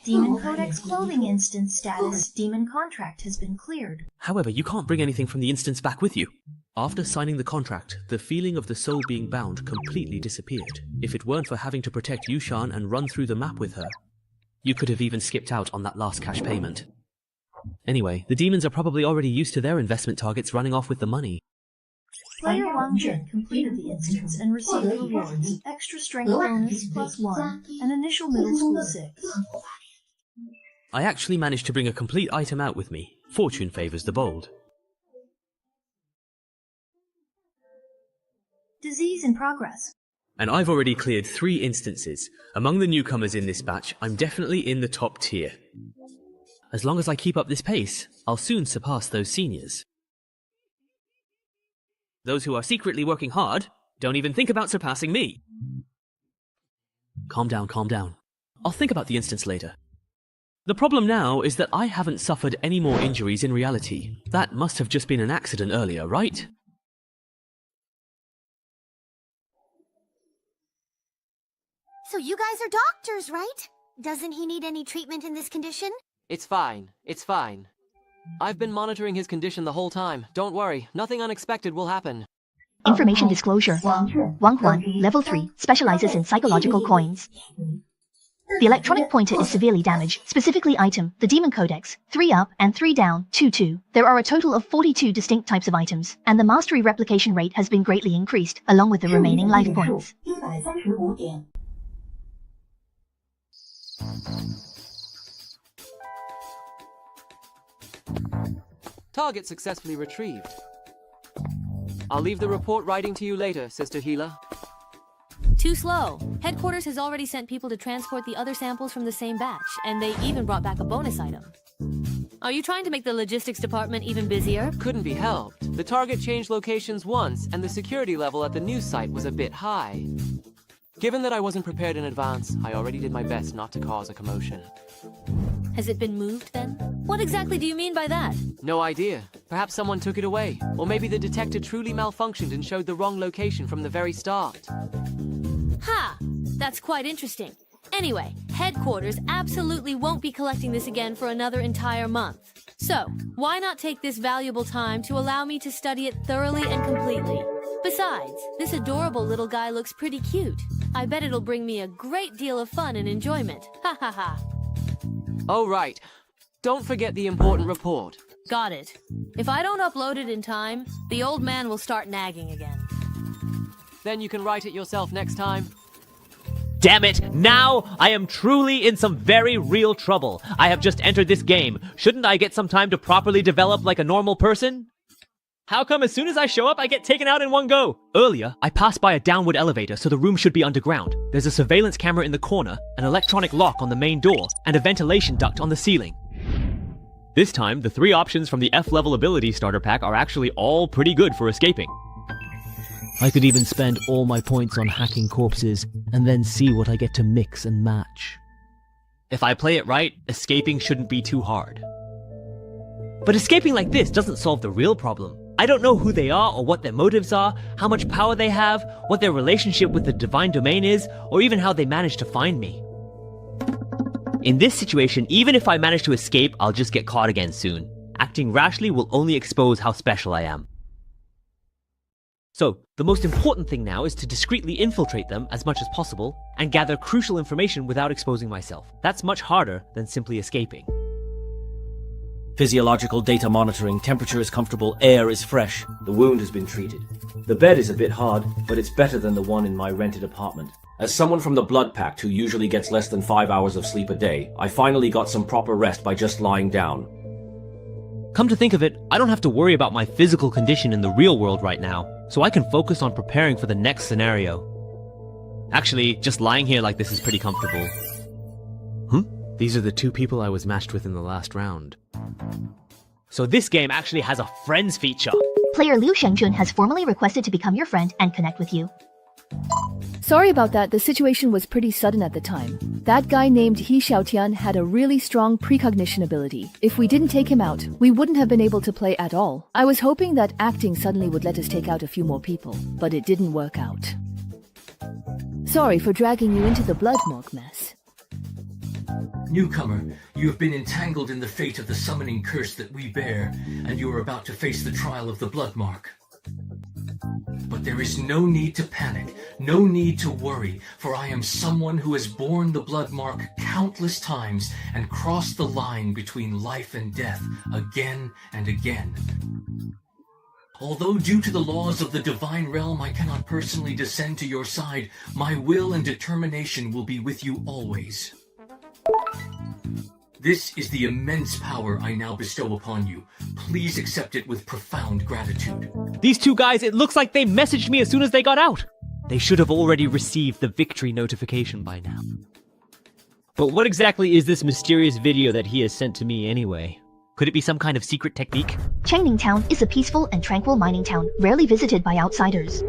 Demon Codex clothing instance status, demon contract has been cleared. However, you can't bring anything from the instance back with you. After signing the contract, the feeling of the soul being bound completely disappeared. If it weren't for having to protect Yushan and run through the map with her, you could have even skipped out on that last cash payment. Anyway, the demons are probably already used to their investment targets running off with the money. Player Wang Jun completed the instance and received rewards, extra strength bonus +1, and initial middle school 6. I actually managed to bring a complete item out with me. Fortune favors the bold. Disease in progress. And I've already cleared 3 instances. Among the newcomers in this batch, I'm definitely in the top tier. As long as I keep up this pace, I'll soon surpass those seniors. Those who are secretly working hard, don't even think about surpassing me. Calm down, calm down. I'll think about the instance later. The problem now is that I haven't suffered any more injuries in reality. That must have just been an accident earlier, right? So you guys are doctors, right? Doesn't he need any treatment in this condition? It's fine. It's fine. I've been monitoring his condition the whole time. Don't worry, nothing unexpected will happen. Information disclosure. Wang Huan, level 3, specializes in psychological coins. The electronic pointer is severely damaged, specifically item, the Demon Codex, 3 up and 3 down, 2-2. There are a total of 42 distinct types of items, and the mastery replication rate has been greatly increased, along with the remaining life points. Target successfully retrieved. I'll leave the report writing to you later, Sister Gila. Too slow. Headquarters has already sent people to transport the other samples from the same batch, and they even brought back a bonus item. Are you trying to make the logistics department even busier? Couldn't be helped. The target changed locations once, and the security level at the new site was a bit high. Given that I wasn't prepared in advance, I already did my best not to cause a commotion. Has it been moved, then? What exactly do you mean by that? No idea. Perhaps someone took it away. Or maybe the detector truly malfunctioned and showed the wrong location from the very start. Ha! That's quite interesting. Anyway, headquarters absolutely won't be collecting this again for another entire month. So, why not take this valuable time to allow me to study it thoroughly and completely? Besides, this adorable little guy looks pretty cute. I bet it'll bring me a great deal of fun and enjoyment. Ha ha ha. Oh, right. Don't forget the important report. Got it. If I don't upload it in time, the old man will start nagging again. Then you can write it yourself next time. Damn it! Now I am truly in some very real trouble. I have just entered this game. Shouldn't I get some time to properly develop like a normal person? How come as soon as I show up, I get taken out in one go? Earlier, I passed by a downward elevator, so the room should be underground. There's a surveillance camera in the corner, an electronic lock on the main door, and a ventilation duct on the ceiling. This time, the 3 options from the F-level ability starter pack are actually all pretty good for escaping. I could even spend all my points on hacking corpses, and then see what I get to mix and match. If I play it right, escaping shouldn't be too hard. But escaping like this doesn't solve the real problem. I don't know who they are or what their motives are, how much power they have, what their relationship with the divine domain is, or even how they managed to find me. In this situation, even if I manage to escape, I'll just get caught again soon. Acting rashly will only expose how special I am. So, the most important thing now is to discreetly infiltrate them as much as possible, and gather crucial information without exposing myself. That's much harder than simply escaping. Physiological data monitoring, temperature is comfortable, air is fresh. The wound has been treated. The bed is a bit hard, but it's better than the one in my rented apartment. As someone from the Blood Pact who usually gets less than 5 hours of sleep a day, I finally got some proper rest by just lying down. Come to think of it, I don't have to worry about my physical condition in the real world right now, so I can focus on preparing for the next scenario. Actually, just lying here like this is pretty comfortable. These are the two people I was matched with in the last round. So this game actually has a friends feature. Player Liu Shengjun has formally requested to become your friend and connect with you. Sorry about that, the situation was pretty sudden at the time. That guy named He Xiaotian had a really strong precognition ability. If we didn't take him out, we wouldn't have been able to play at all. I was hoping that acting suddenly would let us take out a few more people, but it didn't work out. Sorry for dragging you into the blood morgue mess. Newcomer, you have been entangled in the fate of the summoning curse that we bear, and you are about to face the trial of the blood mark. But there is no need to panic, no need to worry, for I am someone who has borne the blood mark countless times and crossed the line between life and death again and again. Although due to the laws of the divine realm I cannot personally descend to your side, my will and determination will be with you always. This is the immense power I now bestow upon you. Please accept it with profound gratitude. These two guys, it looks like they messaged me as soon as they got out. They should have already received the victory notification by now. But what exactly is this mysterious video that he has sent to me anyway? Could it be some kind of secret technique? Changning Town is a peaceful and tranquil mining town, rarely visited by outsiders.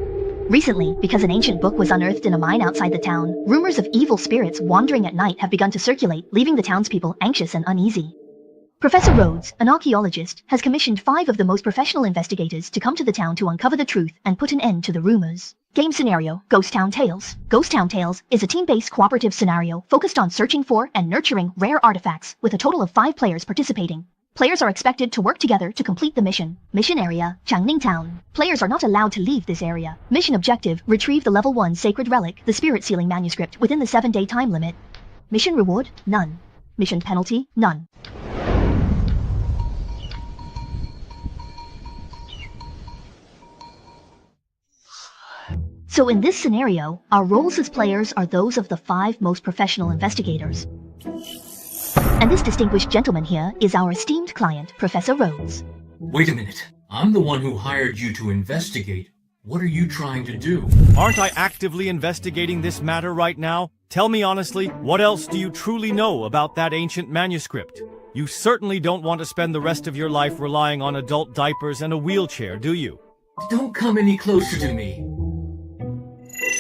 Recently, because an ancient book was unearthed in a mine outside the town, rumors of evil spirits wandering at night have begun to circulate, leaving the townspeople anxious and uneasy. Professor Rhodes, an archaeologist, has commissioned 5 of the most professional investigators to come to the town to uncover the truth and put an end to the rumors. Game scenario, Ghost Town Tales. Ghost Town Tales is a team-based cooperative scenario focused on searching for and nurturing rare artifacts, with a total of 5 players participating. Players are expected to work together to complete the mission. Mission area, Changning Town. Players are not allowed to leave this area. Mission objective, retrieve the level 1 sacred relic, the spirit sealing manuscript, within the 7-day time limit. Mission reward, none. Mission penalty, none. So in this scenario, our roles as players are those of the 5 most professional investigators. And this distinguished gentleman here is our esteemed client, Professor Rhodes. Wait a minute. I'm the one who hired you to investigate. What are you trying to do? Aren't I actively investigating this matter right now? Tell me honestly, what else do you truly know about that ancient manuscript? You certainly don't want to spend the rest of your life relying on adult diapers and a wheelchair, do you? Don't come any closer to me.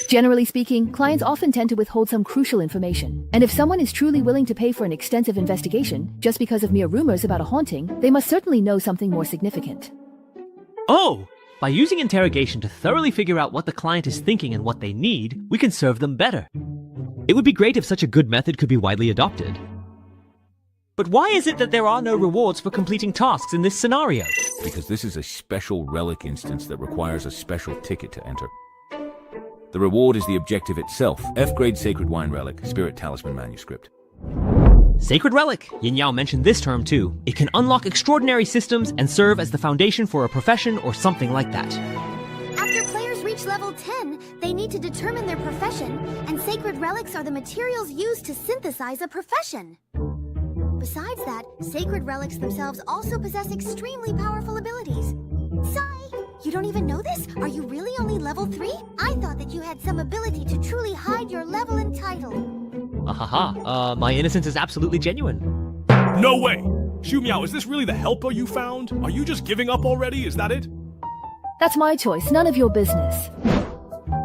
Generally speaking, clients often tend to withhold some crucial information. And if someone is truly willing to pay for an extensive investigation, just because of mere rumors about a haunting, they must certainly know something more significant. Oh! By using interrogation to thoroughly figure out what the client is thinking and what they need, we can serve them better. It would be great if such a good method could be widely adopted. But why is it that there are no rewards for completing tasks in this scenario? Because this is a special relic instance that requires a special ticket to enter. The reward is the objective itself. F-grade Sacred Wine Relic, Spirit Talisman Manuscript. Sacred Relic. Yin Yao mentioned this term too. It can unlock extraordinary systems and serve as the foundation for a profession or something like that. After players reach level 10, they need to determine their profession, and sacred relics are the materials used to synthesize a profession. Besides that, sacred relics themselves also possess extremely powerful abilities. Sai, you don't even know this? Are you really only level 3? I thought that you had some ability to truly hide your level and title. My innocence is absolutely genuine. No way! Xu Miao, is this really the helper you found? Are you just giving up already? Is that it? That's my choice, none of your business.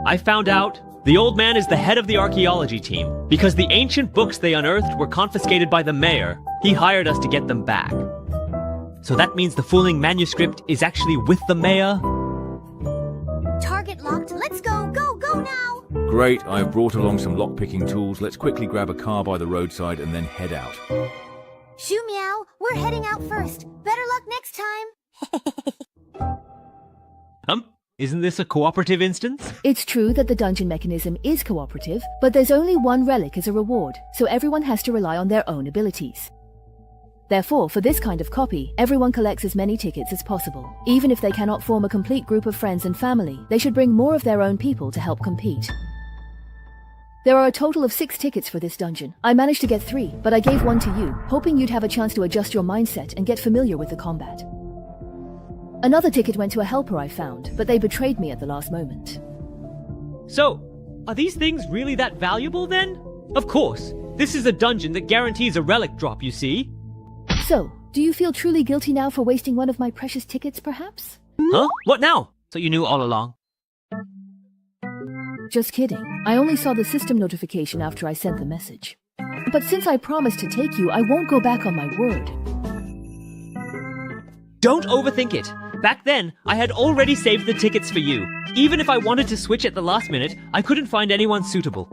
I found out the old man is the head of the archaeology team. Because the ancient books they unearthed were confiscated by the mayor, he hired us to get them back. So that means the fooling manuscript is actually with the mayor? Target locked. Let's go. Go now. Great, I have brought along some lock-picking tools. Let's quickly grab a car by the roadside and then head out. Xu Miao, we're heading out first. Better luck next time. Isn't this a cooperative instance? It's true that the dungeon mechanism is cooperative, but there's only one relic as a reward, so everyone has to rely on their own abilities. Therefore, for this kind of copy, everyone collects as many tickets as possible. Even if they cannot form a complete group of friends and family, they should bring more of their own people to help compete. There are a total of 6 tickets for this dungeon. I managed to get 3, but I gave 1 to you, hoping you'd have a chance to adjust your mindset and get familiar with the combat. Another ticket went to a helper I found, but they betrayed me at the last moment. So, are these things really that valuable then? Of course. This is a dungeon that guarantees a relic drop, you see. So, do you feel truly guilty now for wasting one of my precious tickets, perhaps? Huh? What now? So you knew all along? Just kidding. I only saw the system notification after I sent the message. But since I promised to take you, I won't go back on my word. Don't overthink it. Back then, I had already saved the tickets for you. Even if I wanted to switch at the last minute, I couldn't find anyone suitable.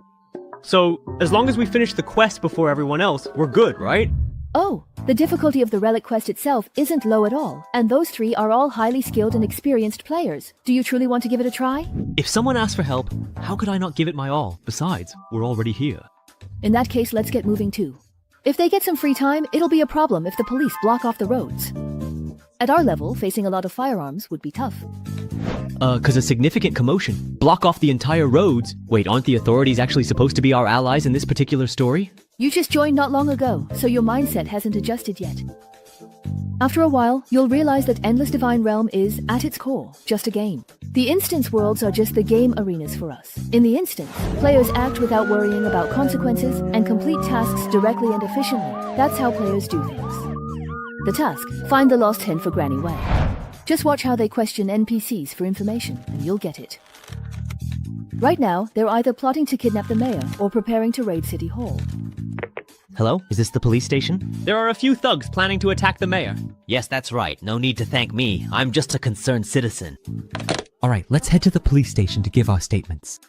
So, as long as we finish the quest before everyone else, we're good, right? Oh, the difficulty of the relic quest itself isn't low at all, and those 3 are all highly skilled and experienced players. Do you truly want to give it a try? If someone asks for help, how could I not give it my all? Besides, we're already here. In that case, let's get moving too. If they get some free time, it'll be a problem if the police block off the roads. At our level, facing a lot of firearms would be tough. 'Cause a significant commotion. Block off the entire roads. Wait, aren't the authorities actually supposed to be our allies in this particular story? You just joined not long ago, so your mindset hasn't adjusted yet. After a while, you'll realize that Endless Divine Realm is, at its core, just a game. The instance worlds are just the game arenas for us. In the instance, players act without worrying about consequences and complete tasks directly and efficiently. That's how players do things. The task, find the lost hen for Granny Way. Just watch how they question NPCs for information, and you'll get it. Right now, they're either plotting to kidnap the mayor or preparing to raid City Hall. Hello? Is this the police station? There are a few thugs planning to attack the mayor. Yes, that's right. No need to thank me. I'm just a concerned citizen. Alright, let's head to the police station to give our statements.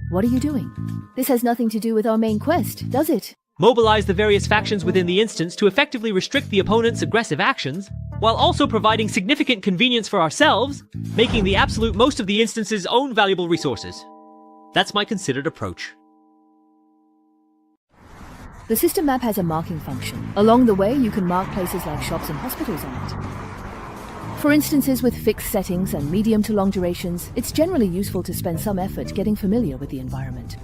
What are you doing? This has nothing to do with our main quest, does it? Mobilize the various factions within the instance to effectively restrict the opponent's aggressive actions, while also providing significant convenience for ourselves, making the absolute most of the instance's own valuable resources. That's my considered approach. The system map has a marking function. Along the way, you can mark places like shops and hospitals on it. For instances with fixed settings and medium to long durations, it's generally useful to spend some effort getting familiar with the environment.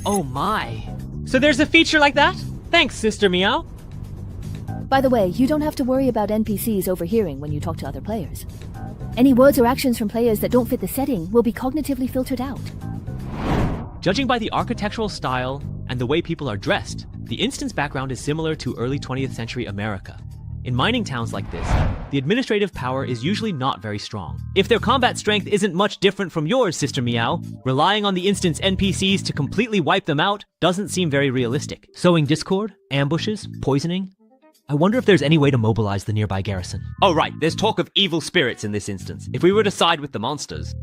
Oh my. So there's a feature like that? Thanks, Sister Meow. By the way, you don't have to worry about NPCs overhearing when you talk to other players. Any words or actions from players that don't fit the setting will be cognitively filtered out. Judging by the architectural style and the way people are dressed, the instance background is similar to early 20th century America. In mining towns like this, the administrative power is usually not very strong. If their combat strength isn't much different from yours, Sister Meow, relying on the instance NPCs to completely wipe them out doesn't seem very realistic. Sowing discord, ambushes, poisoning. I wonder if there's any way to mobilize the nearby garrison. Oh right, there's talk of evil spirits in this instance. If we were to side with the monsters.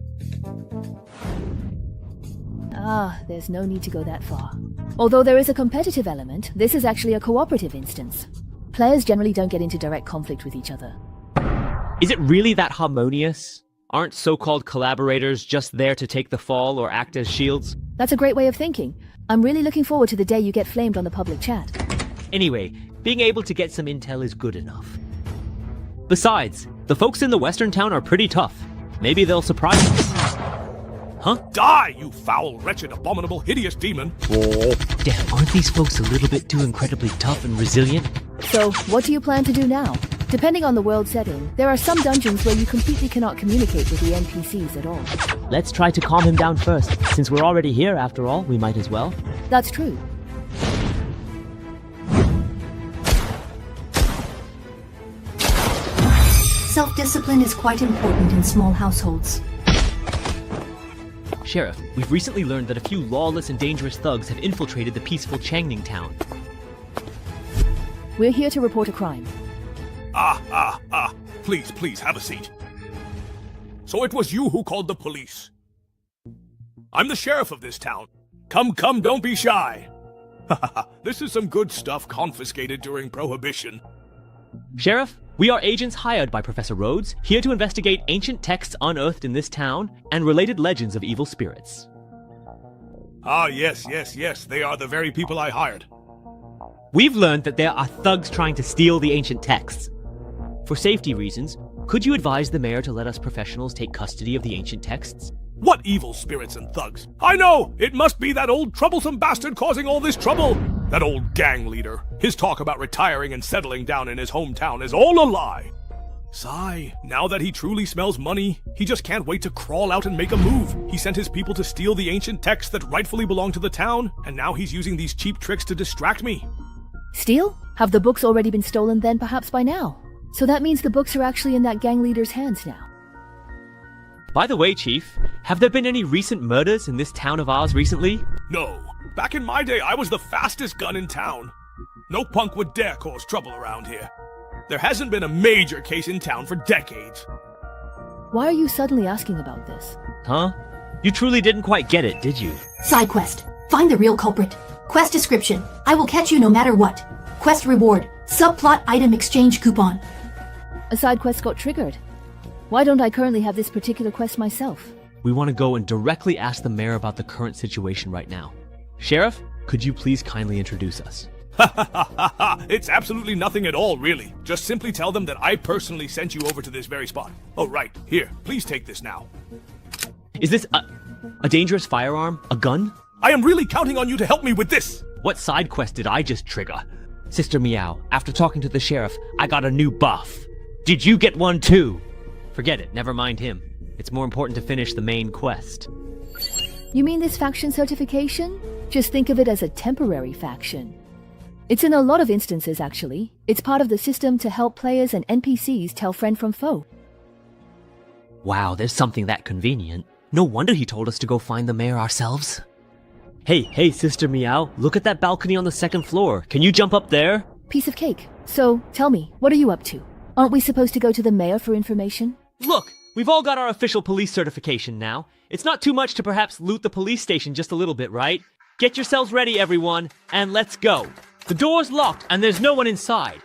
There's no need to go that far. Although there is a competitive element, this is actually a cooperative instance. Players generally don't get into direct conflict with each other. Is it really that harmonious? Aren't so-called collaborators just there to take the fall or act as shields? That's a great way of thinking. I'm really looking forward to the day you get flamed on the public chat. Anyway, being able to get some intel is good enough. Besides, the folks in the western town are pretty tough. Maybe they'll surprise us. Huh? Die, you foul, wretched, abominable, hideous demon! Damn, aren't these folks a little bit too incredibly tough and resilient? So, what do you plan to do now? Depending on the world setting, there are some dungeons where you completely cannot communicate with the NPCs at all. Let's try to calm him down first. Since we're already here, after all, we might as well. That's true. Self-discipline is quite important in small households. Sheriff, we've recently learned that a few lawless and dangerous thugs have infiltrated the peaceful Changning town. We're here to report a crime. Please, please, have a seat. So it was you who called the police. I'm the sheriff of this town. Come, don't be shy. This is some good stuff confiscated during Prohibition. Sheriff, we are agents hired by Professor Rhodes, here to investigate ancient texts unearthed in this town and related legends of evil spirits. Yes, they are the very people I hired. We've learned that there are thugs trying to steal the ancient texts. For safety reasons, could you advise the mayor to let us professionals take custody of the ancient texts? What evil spirits and thugs? I know! It must be that old troublesome bastard causing all this trouble! That old gang leader. His talk about retiring and settling down in his hometown is all a lie. Sigh, now that he truly smells money, he just can't wait to crawl out and make a move. He sent his people to steal the ancient texts that rightfully belong to the town, and now he's using these cheap tricks to distract me. Steal? Have the books already been stolen then, perhaps by now? So that means the books are actually in that gang leader's hands now. By the way, Chief, have there been any recent murders in this town of ours recently? No. Back in my day, I was the fastest gun in town. No punk would dare cause trouble around here. There hasn't been a major case in town for decades. Why are you suddenly asking about this? Huh? You truly didn't quite get it, did you? Side quest. Find the real culprit. Quest description. I will catch you no matter what. Quest reward. Subplot item exchange coupon. A side quest got triggered. Why don't I currently have this particular quest myself? We want to go and directly ask the mayor about the current situation right now. Sheriff, could you please kindly introduce us? It's absolutely nothing at all, really. Just simply tell them that I personally sent you over to this very spot. Oh, right. Here, please take this now. Is this a dangerous firearm? A gun? I am really counting on you to help me with this! What side quest did I just trigger? Sister Meow, after talking to the sheriff, I got a new buff. Did you get one too? Forget it, never mind him. It's more important to finish the main quest. You mean this faction certification? Just think of it as a temporary faction. It's in a lot of instances, actually. It's part of the system to help players and NPCs tell friend from foe. Wow, there's something that convenient. No wonder he told us to go find the mayor ourselves. Hey, Sister Meow, look at that balcony on the second floor. Can you jump up there? Piece of cake. So, tell me, what are you up to? Aren't we supposed to go to the mayor for information? Look, we've all got our official police certification now. It's not too much to perhaps loot the police station just a little bit, right? Get yourselves ready, everyone, and let's go. The door's locked, and there's no one inside.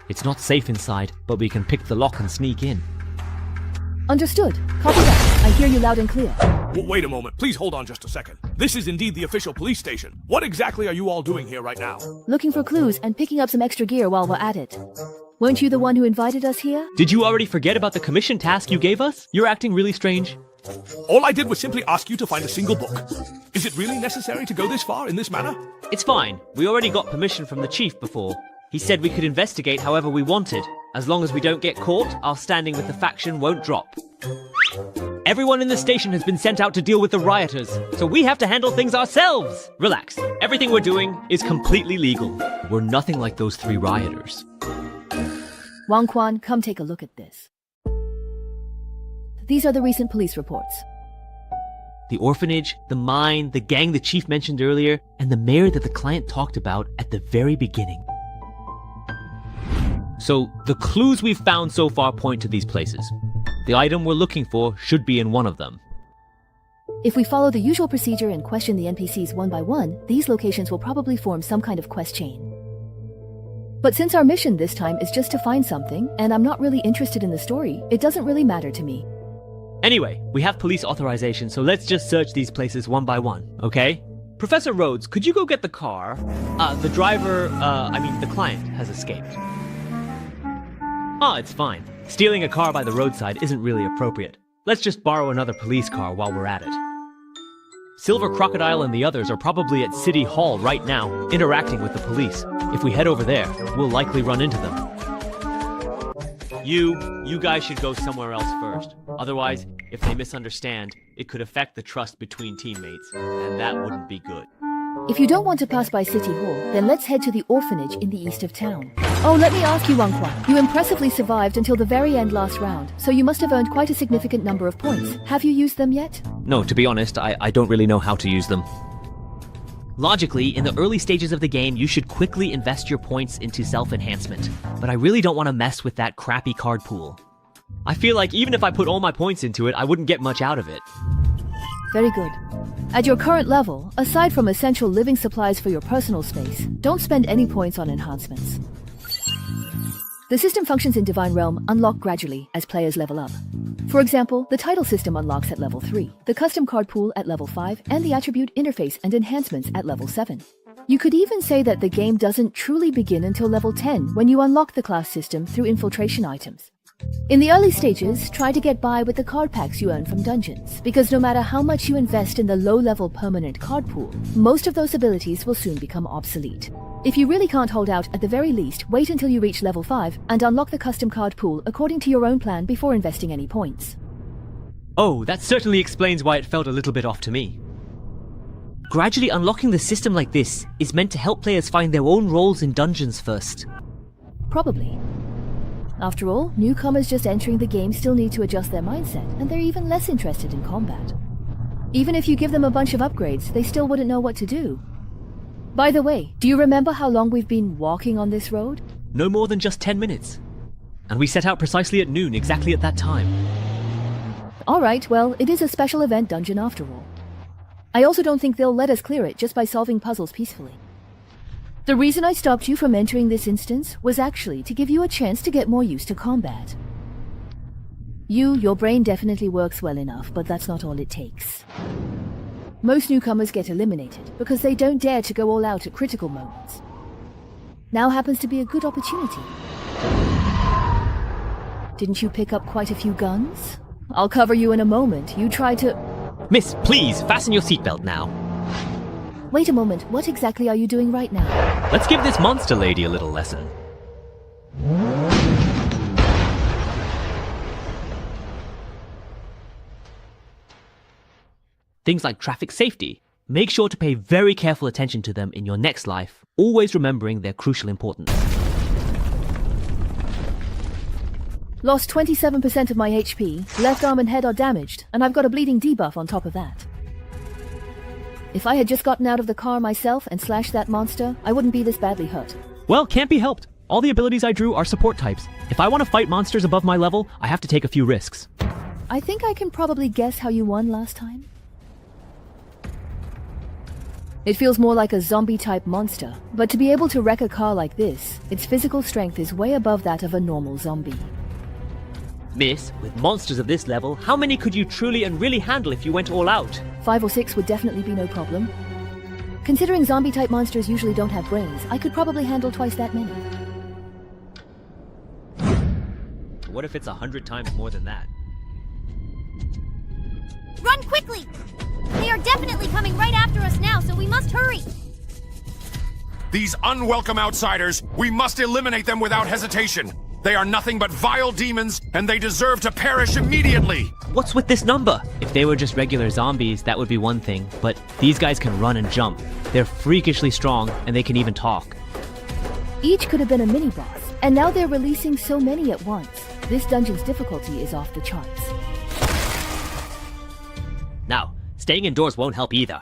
It's not safe inside, but we can pick the lock and sneak in. Understood. Copy that. I hear you loud and clear. Wait a moment. Please hold on just a second. This is indeed the official police station. What exactly are you all doing here right now? Looking for clues and picking up some extra gear while we're at it. Weren't you the one who invited us here? Did you already forget about the commission task you gave us? You're acting really strange. All I did was simply ask you to find a single book. Is it really necessary to go this far in this manner? It's fine. We already got permission from the chief before. He said we could investigate however we wanted. As long as we don't get caught, our standing with the faction won't drop. Everyone in the station has been sent out to deal with the rioters, so we have to handle things ourselves. Relax. Everything we're doing is completely legal. We're nothing like those 3 rioters. Wang Quan, come take a look at this. These are the recent police reports. The orphanage, the mine, the gang the chief mentioned earlier, and the mayor that the client talked about at the very beginning. So, the clues we've found so far point to these places. The item we're looking for should be in one of them. If we follow the usual procedure and question the NPCs one by one, these locations will probably form some kind of quest chain. But since our mission this time is just to find something, and I'm not really interested in the story, it doesn't really matter to me. Anyway, we have police authorization, so let's just search these places one by one, okay? Professor Rhodes, could you go get the car? The client has escaped. It's fine. Stealing a car by the roadside isn't really appropriate. Let's just borrow another police car while we're at it. Silver Crocodile and the others are probably at City Hall right now, interacting with the police. If we head over there, we'll likely run into them. You guys should go somewhere else first. Otherwise, if they misunderstand, it could affect the trust between teammates, and that wouldn't be good. If you don't want to pass by City Hall, then let's head to the orphanage in the east of town. Oh, let me ask you, Wang Quan. You impressively survived until the very end last round, so you must have earned quite a significant number of points. Have you used them yet? No, to be honest, I don't really know how to use them. Logically, in the early stages of the game, you should quickly invest your points into self-enhancement. But I really don't want to mess with that crappy card pool. I feel like even if I put all my points into it, I wouldn't get much out of it. Very good. At your current level, aside from essential living supplies for your personal space, don't spend any points on enhancements. The system functions in Divine Realm unlock gradually as players level up. For example, the title system unlocks at level 3, the custom card pool at level 5, and the attribute interface and enhancements at level 7. You could even say that the game doesn't truly begin until level 10 when you unlock the class system through infiltration items. In the early stages, try to get by with the card packs you earn from dungeons, because no matter how much you invest in the low-level permanent card pool, most of those abilities will soon become obsolete. If you really can't hold out, at the very least, wait until you reach level 5 and unlock the custom card pool according to your own plan before investing any points. Oh, that certainly explains why it felt a little bit off to me. Gradually unlocking the system like this is meant to help players find their own roles in dungeons first. Probably. After all, newcomers just entering the game still need to adjust their mindset, and they're even less interested in combat. Even if you give them a bunch of upgrades, they still wouldn't know what to do. By the way, do you remember how long we've been walking on this road? No more than just 10 minutes. And we set out precisely at noon, exactly at that time. Alright, well, it is a special event dungeon after all. I also don't think they'll let us clear it just by solving puzzles peacefully. The reason I stopped you from entering this instance was actually to give you a chance to get more used to combat. Your brain definitely works well enough, but that's not all it takes. Most newcomers get eliminated because they don't dare to go all out at critical moments. Now happens to be a good opportunity. Didn't you pick up quite a few guns? I'll cover you in a moment. You try to... Miss, please, fasten your seatbelt now. Wait a moment, what exactly are you doing right now? Let's give this monster lady a little lesson. Things like traffic safety. Make sure to pay very careful attention to them in your next life, always remembering their crucial importance. Lost 27% of my HP, left arm and head are damaged, and I've got a bleeding debuff on top of that. If I had just gotten out of the car myself and slashed that monster, I wouldn't be this badly hurt. Well, can't be helped. All the abilities I drew are support types. If I want to fight monsters above my level, I have to take a few risks. I think I can probably guess how you won last time. It feels more like a zombie-type monster, but to be able to wreck a car like this, its physical strength is way above that of a normal zombie. Miss, with monsters of this level, how many could you truly and really handle if you went all out? 5 or 6 would definitely be no problem. Considering zombie-type monsters usually don't have brains, I could probably handle twice that many. What if it's 100 times more than that? Run quickly! They are definitely coming right after us now, so we must hurry! These unwelcome outsiders, we must eliminate them without hesitation. They are nothing but vile demons, and they deserve to perish immediately! What's with this number? If they were just regular zombies, that would be one thing, but these guys can run and jump. They're freakishly strong, and they can even talk. Each could have been a mini-boss, and now they're releasing so many at once. This dungeon's difficulty is off the charts. Now, staying indoors won't help either.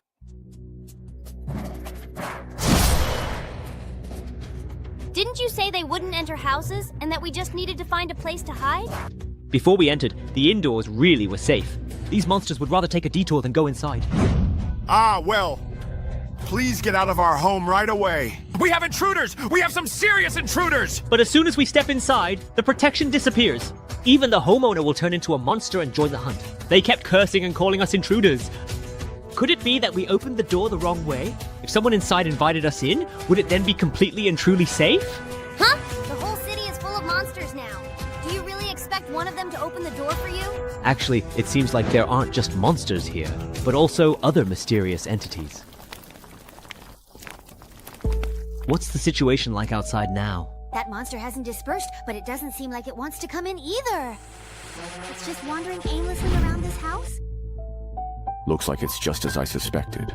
Didn't you say they wouldn't enter houses, and that we just needed to find a place to hide? Before we entered, the indoors really were safe. These monsters would rather take a detour than go inside. Ah, well. Please get out of our home right away. We have intruders! We have some serious intruders! But as soon as we step inside, the protection disappears. Even the homeowner will turn into a monster and join the hunt. They kept cursing and calling us intruders. Could it be that we opened the door the wrong way? If someone inside invited us in, would it then be completely and truly safe? Huh? The whole city is full of monsters now. Do you really expect one of them to open the door for you? Actually, it seems like there aren't just monsters here, but also other mysterious entities. What's the situation like outside now? That monster hasn't dispersed, but it doesn't seem like it wants to come in either. It's just wandering aimlessly around this house? Looks like it's just as I suspected.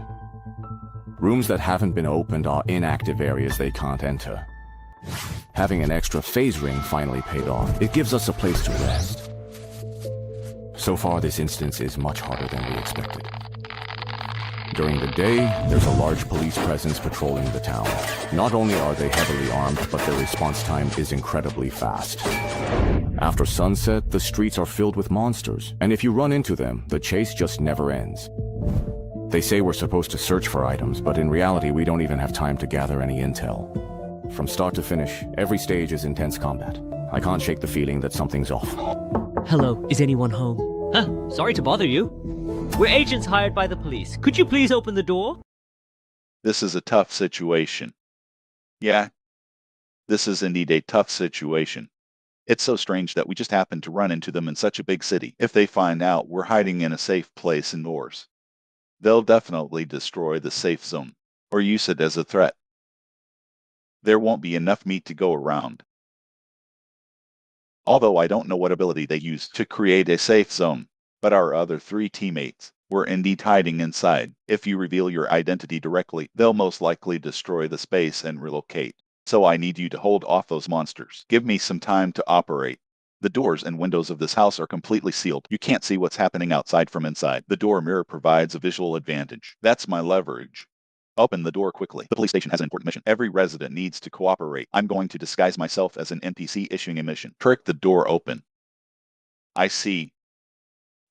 Rooms that haven't been opened are inactive areas they can't enter. Having an extra phase ring finally paid off. It gives us a place to rest. So far, this instance is much harder than we expected. During the day, there's a large police presence patrolling the town. Not only are they heavily armed, but their response time is incredibly fast. After sunset, the streets are filled with monsters, and if you run into them, the chase just never ends. They say we're supposed to search for items, but in reality, we don't even have time to gather any intel. From start to finish, every stage is intense combat. I can't shake the feeling that something's off. Hello, is anyone home? Huh, sorry to bother you. We're agents hired by the police. Could you please open the door? This is a tough situation. Yeah, this is indeed a tough situation. It's so strange that we just happened to run into them in such a big city. If they find out we're hiding in a safe place indoors, they'll definitely destroy the safe zone, or use it as a threat. There won't be enough meat to go around. Although I don't know what ability they used to create a safe zone, but our other 3 teammates were indeed hiding inside. If you reveal your identity directly, they'll most likely destroy the space and relocate. So I need you to hold off those monsters. Give me some time to operate. The doors and windows of this house are completely sealed. You can't see what's happening outside from inside. The door mirror provides a visual advantage. That's my leverage. Open the door quickly. The police station has an important mission. Every resident needs to cooperate. I'm going to disguise myself as an NPC issuing a mission. Trick the door open. I see.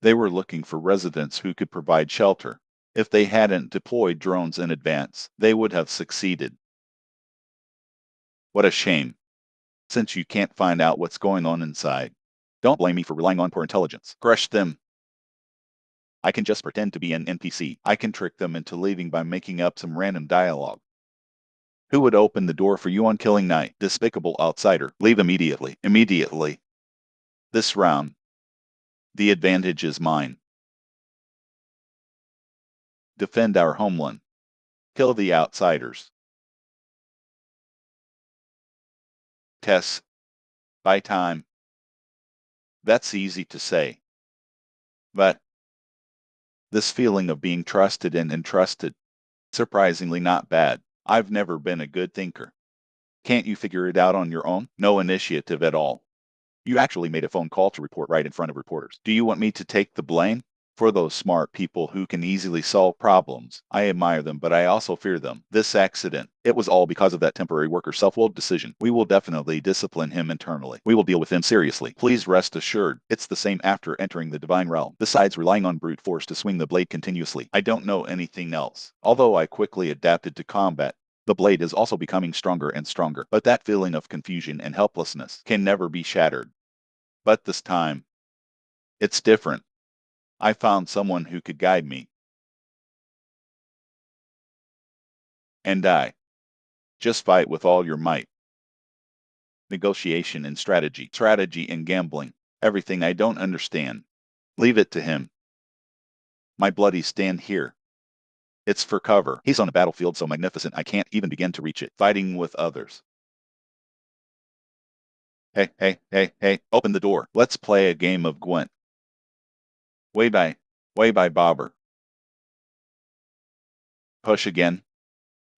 They were looking for residents who could provide shelter. If they hadn't deployed drones in advance, they would have succeeded. What a shame. Since you can't find out what's going on inside, don't blame me for relying on poor intelligence. Crush them. I can just pretend to be an NPC. I can trick them into leaving by making up some random dialogue. Who would open the door for you on killing night? Despicable outsider. Leave immediately. Immediately. This round, the advantage is mine. Defend our homeland. Kill the outsiders. Tess. Buy time. That's easy to say. But this feeling of being trusted and entrusted, surprisingly not bad. I've never been a good thinker. Can't you figure it out on your own? No initiative at all. You actually made a phone call to report right in front of reporters. Do you want me to take the blame? For those smart people who can easily solve problems, I admire them, but I also fear them. This accident, it was all because of that temporary worker's self-willed decision. We will definitely discipline him internally. We will deal with him seriously. Please rest assured, it's the same after entering the divine realm. Besides relying on brute force to swing the blade continuously, I don't know anything else. Although I quickly adapted to combat, the blade is also becoming stronger and stronger, but that feeling of confusion and helplessness can never be shattered. But this time, it's different. I found someone who could guide me. And just fight with all your might. Negotiation and strategy and gambling, everything I don't understand. Leave it to him. My bloody stand here. It's for cover. He's on a battlefield so magnificent I can't even begin to reach it. Fighting with others. Hey, open the door. Let's play a game of Gwent. Way by bobber. Push again.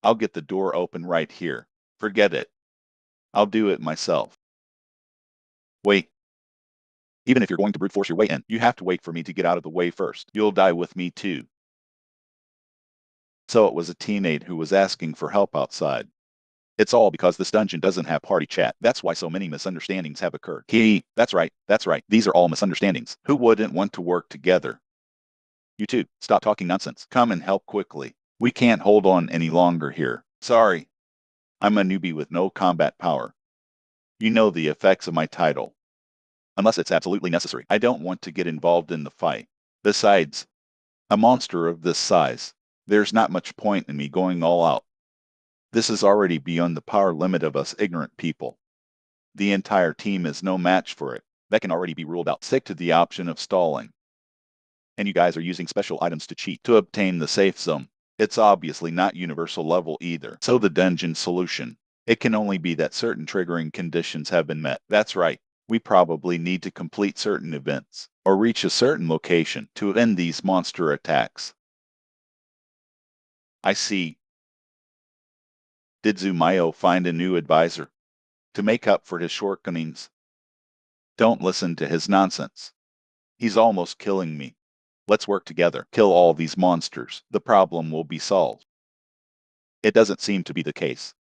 I'll get the door open right here. Forget it. I'll do it myself. Wait. Even if you're going to brute force your way in, you have to wait for me to get out of the way first. You'll die with me too. So it was a teammate who was asking for help outside. It's all because this dungeon doesn't have party chat. That's why so many misunderstandings have occurred. That's right. These are all misunderstandings. Who wouldn't want to work together? You two, stop talking nonsense. Come and help quickly. We can't hold on any longer here. Sorry. I'm a newbie with no combat power. You know the effects of my title. Unless it's absolutely necessary. I don't want to get involved in the fight. Besides, a monster of this size, there's not much point in me going all out. This is already beyond the power limit of us ignorant people. The entire team is no match for it. That can already be ruled out. Stick to the option of stalling. And you guys are using special items to cheat to obtain the safe zone. It's obviously not universal level either. So the dungeon solution, it can only be that certain triggering conditions have been met. That's right. We probably need to complete certain events, or reach a certain location to end these monster attacks. I see. Did Zumayo find a new advisor to make up for his shortcomings? Don't listen to his nonsense. He's almost killing me. Let's work together. Kill all these monsters. The problem will be solved. It doesn't seem to be the case.